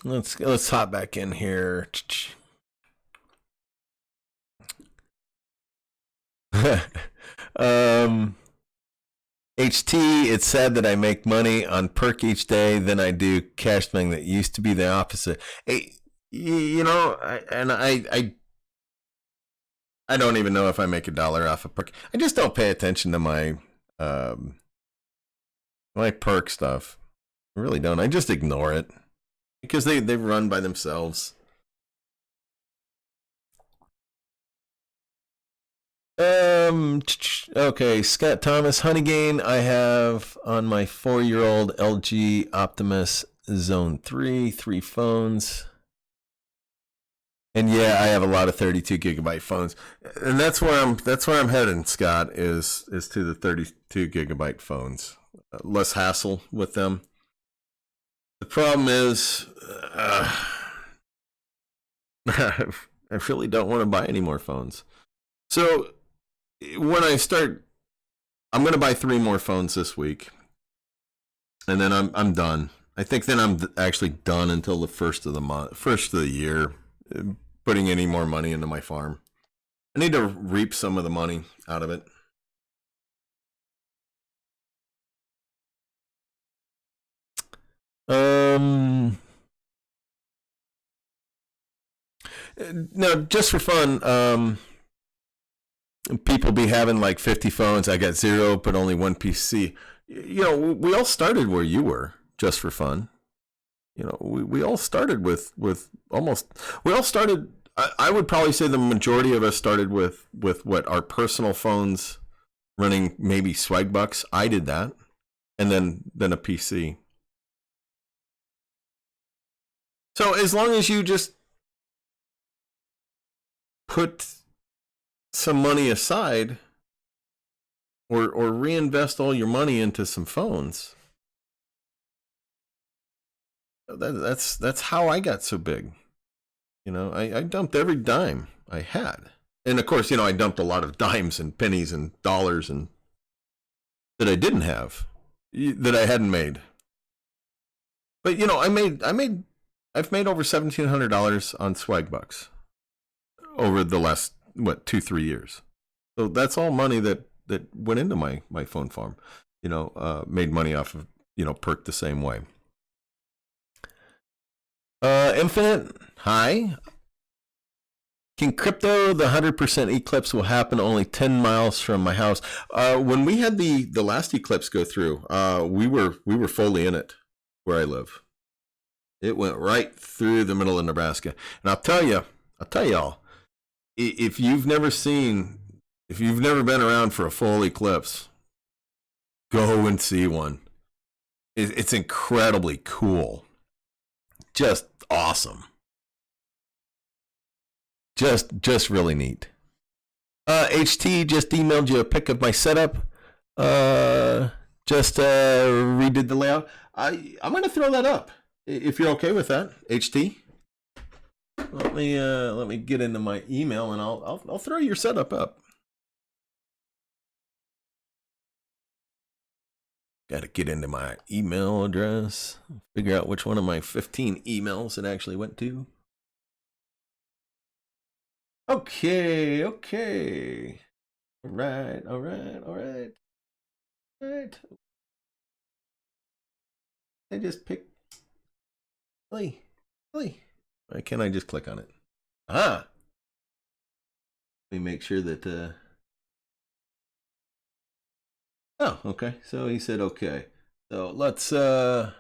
Let's hop back in here. HT, it's sad that I make money on perk each day than I do Cashmagnet. It used to be the opposite. Hey, you know, I don't even know if I make $1 off a perk. I just don't pay attention to my my perk stuff. I really don't. I just ignore it because they run by themselves. Okay, Scott Thomas, Honeygain. I have on my 4-year-old LG Optimus Zone 3 phones. And yeah, I have a lot of 32 gigabyte phones. And that's where I'm heading, Scott, is to the 32 gigabyte phones. Less hassle with them. The problem is I really don't want to buy any more phones. So when I start, I'm going to buy 3 more phones this week, and then I'm done. I think then I'm actually done until the first of the year, putting any more money into my farm. I need to reap some of the money out of it. Now, just for fun, people be having like 50 phones. I got 0, but only 1 PC. You know, we all started where you were, just for fun. You know, we all started with almost. We all started. I would probably say the majority of us started with what our personal phones, running maybe Swagbucks. I did that, and then a PC. So as long as you just put some money aside or reinvest all your money into some phones, that's how I got so big. You know, I dumped every dime I had. And of course, you know, I dumped a lot of dimes and pennies and dollars and that I didn't have, that I hadn't made. But you know, I've made over $1,700 on Swagbucks over the last 2-3 years. So that's all money that went into my phone farm. You know, made money off of, you know, perk the same way. Infinite, hi. Can crypto, the 100% eclipse will happen only 10 miles from my house. When we had the last eclipse go through, we were fully in it where I live. It went right through the middle of Nebraska. And I'll tell y'all, if you've never been around for a full eclipse, go and see one. It's incredibly cool. Just awesome. Just really neat. HT just emailed you a pic of my setup. Just redid the layout. I'm gonna throw that up if you're okay with that, HT. Let me get into my email and I'll throw your setup up. Got to get into my email address, figure out which one of my 15 emails it actually went to. Okay. All right. I just picked. Really? Why can't I just click on it? Let me make sure that. Oh, okay. So he said okay. So let's bring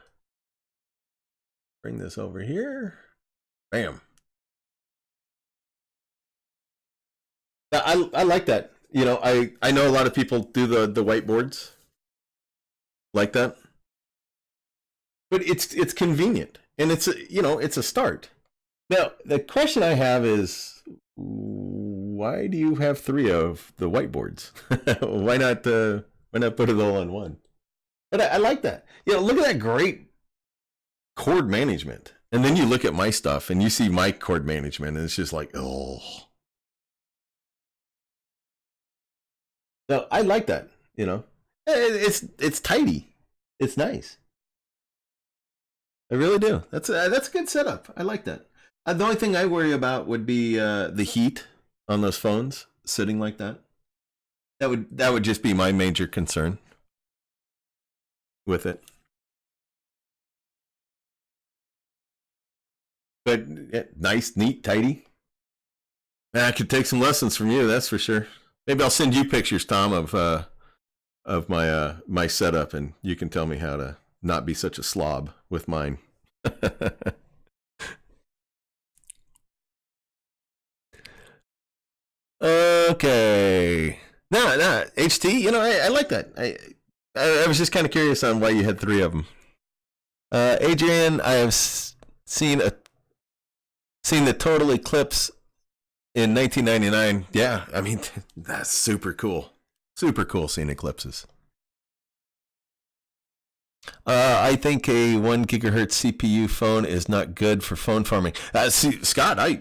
this over here. Bam. I like that. You know, I know a lot of people do the whiteboards like that, but it's convenient and it's it's a start. Now the question I have is, why do you have 3 of the whiteboards? Why not put it all on one? But I like that. You know, look at that great cord management, and then you look at my stuff and you see my cord management, and it's just like, oh. So I like that, you know. It's tidy. It's nice. I really do. That's a good setup. I like that. The only thing I worry about would be the heat on those phones sitting like that. That would just be my major concern with it. But yeah, nice, neat, tidy. I could take some lessons from you, that's for sure. Maybe I'll send you pictures, Tom, of my my setup, and you can tell me how to not be such a slob with mine. Okay. No, HT. You know, I like that. I was just kind of curious on why you had 3 of them. Adrian, I have seen the total eclipse in 1999. Yeah, I mean, that's super cool. Super cool seeing eclipses. I think a 1 gigahertz CPU phone is not good for phone farming. See, Scott, I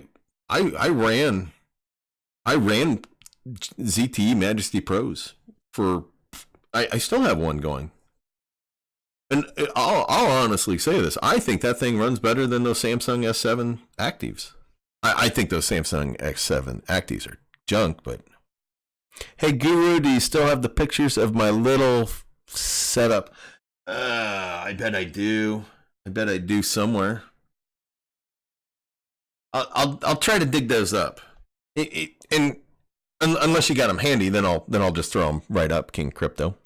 ran ZTE Majesty Pros for. I still have one going. And I'll honestly say this. I think that thing runs better than those Samsung S7 Actives. I think those Samsung X7 Actives are junk, but... Hey, Guru, do you still have the pictures of my little setup? I bet I do. I bet I do somewhere. I'll try to dig those up. And unless you got them handy, then I'll just throw them right up, King Crypto.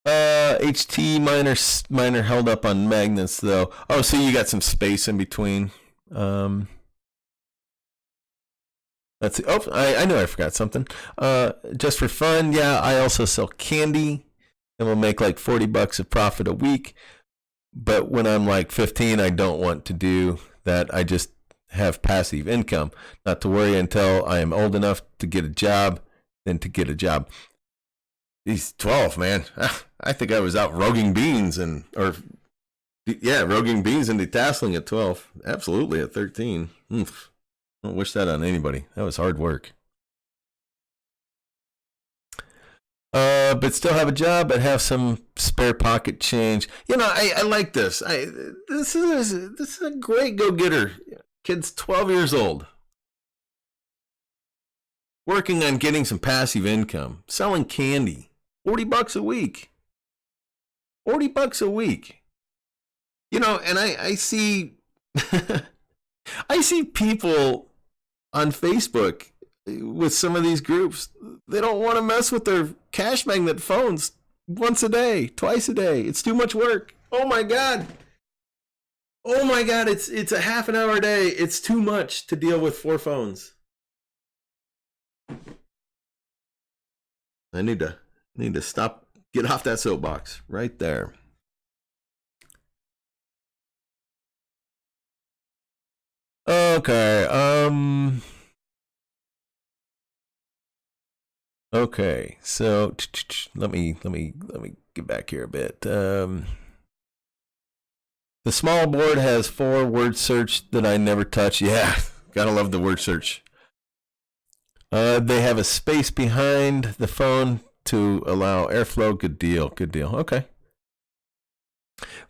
HT miner held up on magnets though. Oh, so you got some space in between. Let's see. Oh, I know I forgot something. Just for fun, yeah, I also sell candy, and we'll make like $40 of profit a week. But when I'm like 15, I don't want to do that. I just have passive income, not to worry until I am old enough to get a job, then to get a job. He's 12, man. I think I was out roguing beans roguing beans and detasseling at 12. Absolutely at 13. I don't wish that on anybody. That was hard work. But still have a job, but have some spare pocket change. You know, I like this. This is a great go-getter. Kid's 12 years old. Working on getting some passive income. Selling candy. $40 a week. $40 a week. You know, and I see I see people on Facebook with some of these groups. They don't want to mess with their Cashmagnet phones once a day, twice a day. It's too much work. Oh my god. Oh my god, it's a half an hour a day. It's too much to deal with 4 phones. I need to stop, get off that soapbox right there. Okay. Okay. So let me get back here a bit. The small board has 4 word search that I never touch. Yeah, gotta love the word search. They have a space behind the phone to allow airflow. Good deal. Good deal. Okay.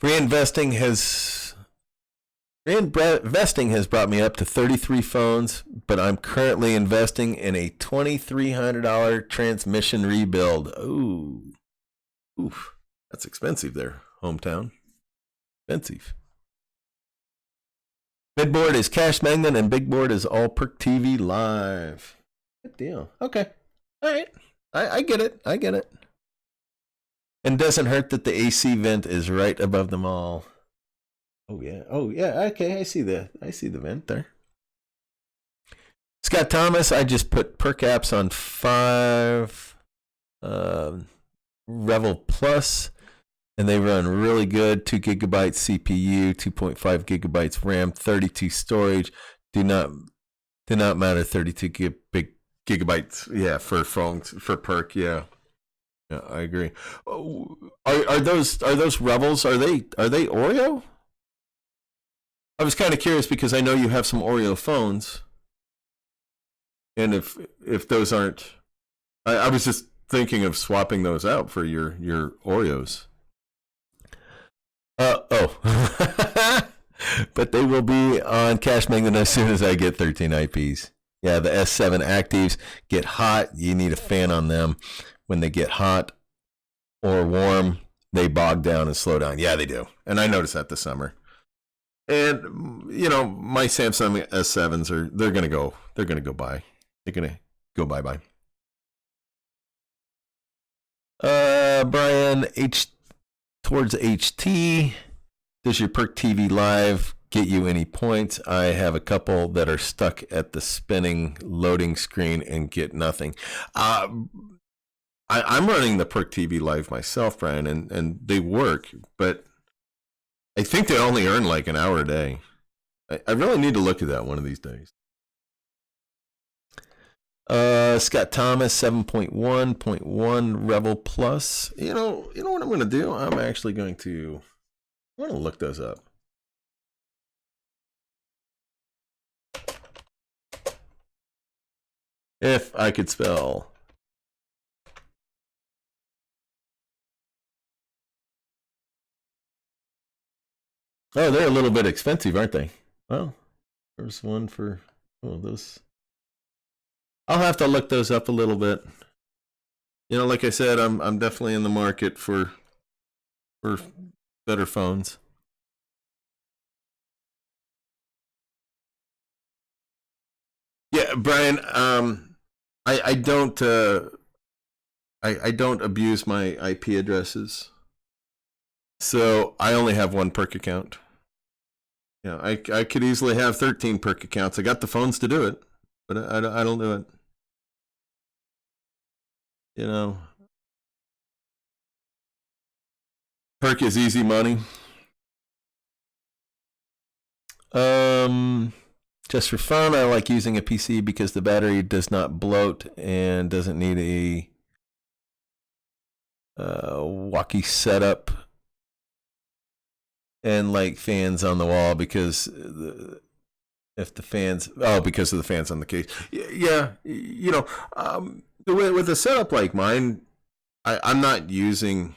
Reinvesting has brought me up to 33 phones, but I'm currently investing in a $2,300 transmission rebuild. Ooh. Oof. That's expensive there, hometown. Expensive. Midboard is Cashmagnet and big board is All Perk TV Live. Good deal. Okay. All right. I get it. I get it. And doesn't hurt that the AC vent is right above them all. Oh yeah. Oh yeah. Okay, I see the vent there. Scott Thomas, I just put perk apps on 5 Revel Plus, and they run really good. 2 gigabytes CPU, 2.5 gigabytes RAM, 32 storage. Do not matter. 32 gigabytes. Yeah, for phones, for perk. Yeah. Yeah, I agree. Are those Revels? Are they Oreo? I was kind of curious because I know you have some Oreo phones, and if those aren't, I was just thinking of swapping those out for your Oreos. But they will be on Cashmagnet as soon as I get 13 IPs. Yeah, the S7 Actives get hot. You need a fan on them. When they get hot or warm, they bog down and slow down. Yeah, they do. And I noticed that this summer. And my Samsung S7s they're gonna go by. They're gonna go bye. Brian towards HT. Does your Perk TV Live get you any points? I have a couple that are stuck at the spinning loading screen and get nothing. I'm running the Perk TV Live myself, Brian, and they work, but I think they only earn like an hour a day. I really need to look at that one of these days. Scott Thomas, 7.1.1 Revel Plus. You know what I'm going to do? I'm actually going to look those up. If I could spell. Oh, they're a little bit expensive, aren't they? Well, there's one for those. I'll have to look those up a little bit. Like I said, I'm definitely in the market for better phones. Yeah, Brian. I don't I don't abuse my IP addresses. So I only have one perk account. I could easily have 13 perk accounts. I got the phones to do it, but I don't do it. Perk is easy money. Just for fun, I like using a PC because the battery does not bloat and doesn't need a walkie setup and like fans on the wall because because of the fans on the case. Yeah, with a setup like mine, I'm not using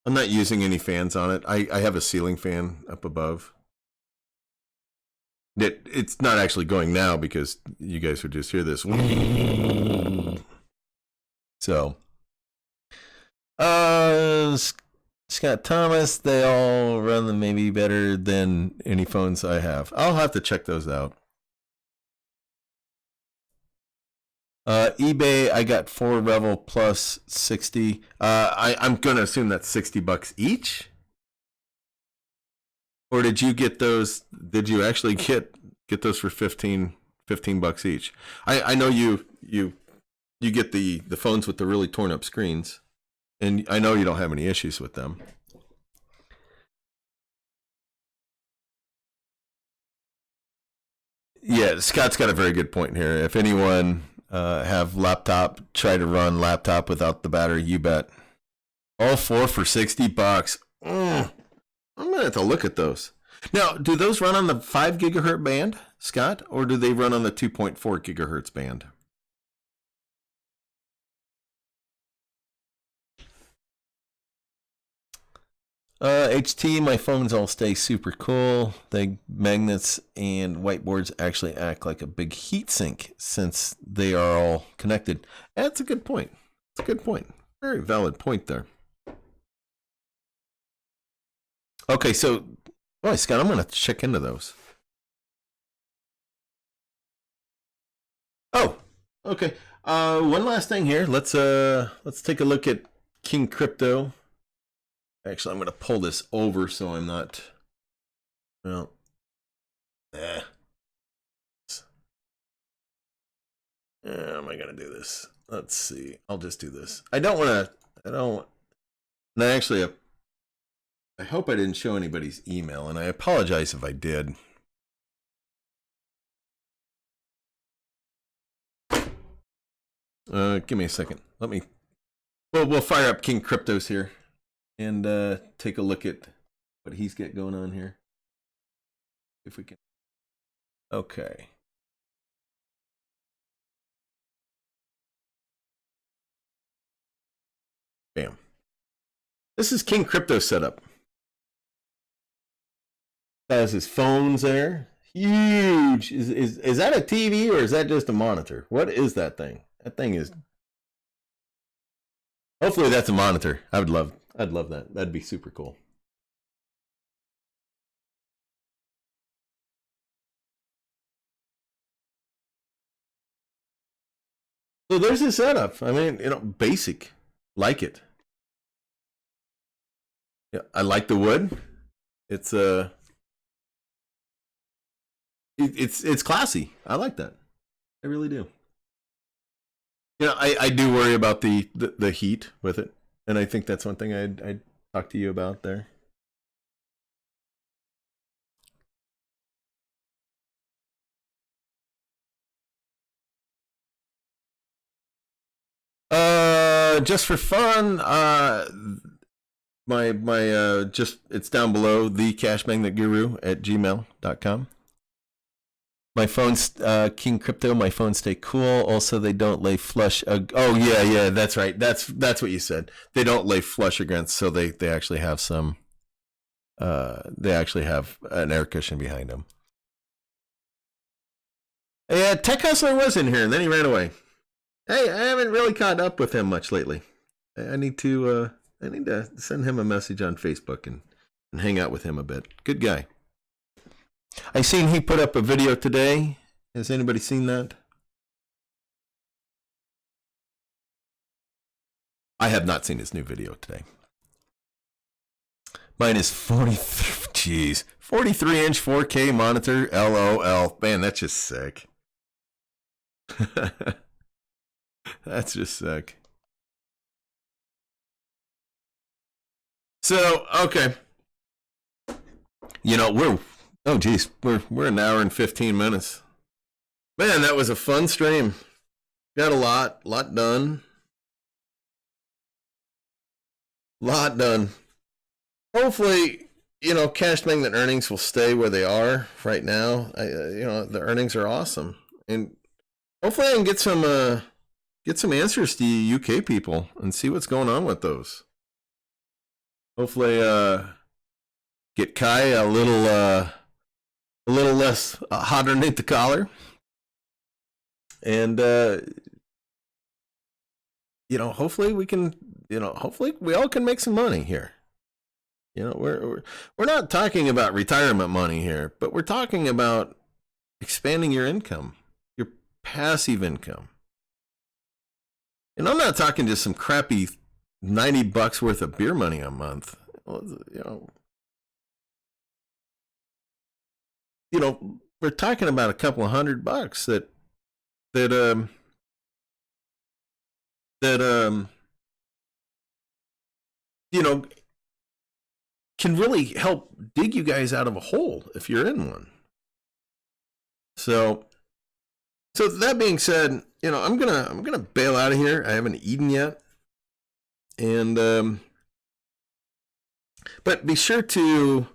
any fans on it. I have a ceiling fan up above. It's not actually going now because you guys would just hear this. So, Scott Thomas, they all run them maybe better than any phones I have. I'll have to check those out. eBay, I got 4 Revel plus 60. I'm going to assume that's $60 each. Or did you get those? Did you actually get those for $15 each? I know you get the phones with the really torn up screens, and I know you don't have any issues with them. Yeah, Scott's got a very good point here. If anyone have laptop, try to run laptop without the battery, you bet. All four for $60. I'm gonna have to look at those. Now, do those run on the 5 gigahertz band, Scott, or do they run on the 2.4 gigahertz band? HT, my phones all stay super cool. The magnets and whiteboards actually act like a big heat sink since they are all connected. That's a good point. It's a good point. Very valid point there. Okay, so, boy, Scott, I'm going to check into those. Oh, okay. One last thing here. Let's take a look at King Crypto. Actually, I'm going to pull this over so I'm not, well, how am I going to do this? Let's see. I'll just do this. I hope I didn't show anybody's email, and I apologize if I did. Give me a second. We'll fire up King Cryptos here. And take a look at what he's got going on here. If we can. Okay. Bam. This is King Crypto setup. Has his phones there. Huge. Is that a TV or is that just a monitor? What is that thing? That thing is. Hopefully that's a monitor. I'd love that. That'd be super cool. So there's his setup. I mean, basic. Like it. Yeah, I like the wood. It's it's classy. I like that. I really do. I do worry about the heat with it. And I think that's one thing I'd talk to you about there. Just for fun, it's down below, thecashmagnetguru@gmail.com. My phone's King Crypto. My phones stay cool. Also, they don't lay flush. Oh yeah, that's right. That's what you said. They don't lay flush against, so they actually have some. They actually have an air cushion behind them. Yeah, Tech Hustler was in here, and then he ran away. Hey, I haven't really caught up with him much lately. I need to send him a message on Facebook and hang out with him a bit. Good guy. I seen he put up a video today. Has anybody seen that? I have not seen his new video today. Mine is 43-inch 4K monitor. LOL. Man, that's just sick. That's just sick. So, okay. We're an hour and 15 minutes. Man, that was a fun stream. Got a lot done. Lot done. Hopefully, Cashmagnet earnings will stay where they are right now. The earnings are awesome. And hopefully I can get some answers to you UK people and see what's going on with those. Hopefully get Kai a little less hot underneath the collar. And hopefully we can, hopefully we all can make some money here. We're not talking about retirement money here, but we're talking about expanding your income, your passive income. And I'm not talking just some crappy $90 worth of beer money a month. We're talking about a couple of $100 that can really help dig you guys out of a hole if you're in one. So that being said, I'm gonna bail out of here. I haven't eaten yet, and but be sure to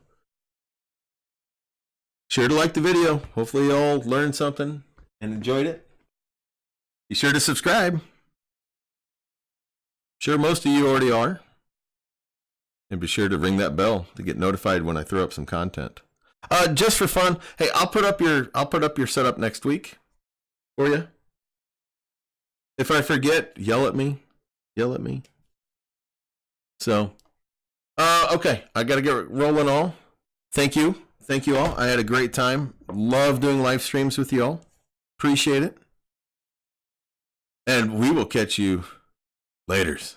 like the video. Hopefully, you all learned something and enjoyed it. Be sure to subscribe. Sure, most of you already are. And be sure to ring that bell to get notified when I throw up some content. Just for fun, hey, I'll put up your setup next week for you. If I forget, yell at me. So, okay, I gotta get rolling all. Thank you all. I had a great time. Love doing live streams with you all. Appreciate it. And we will catch you laters.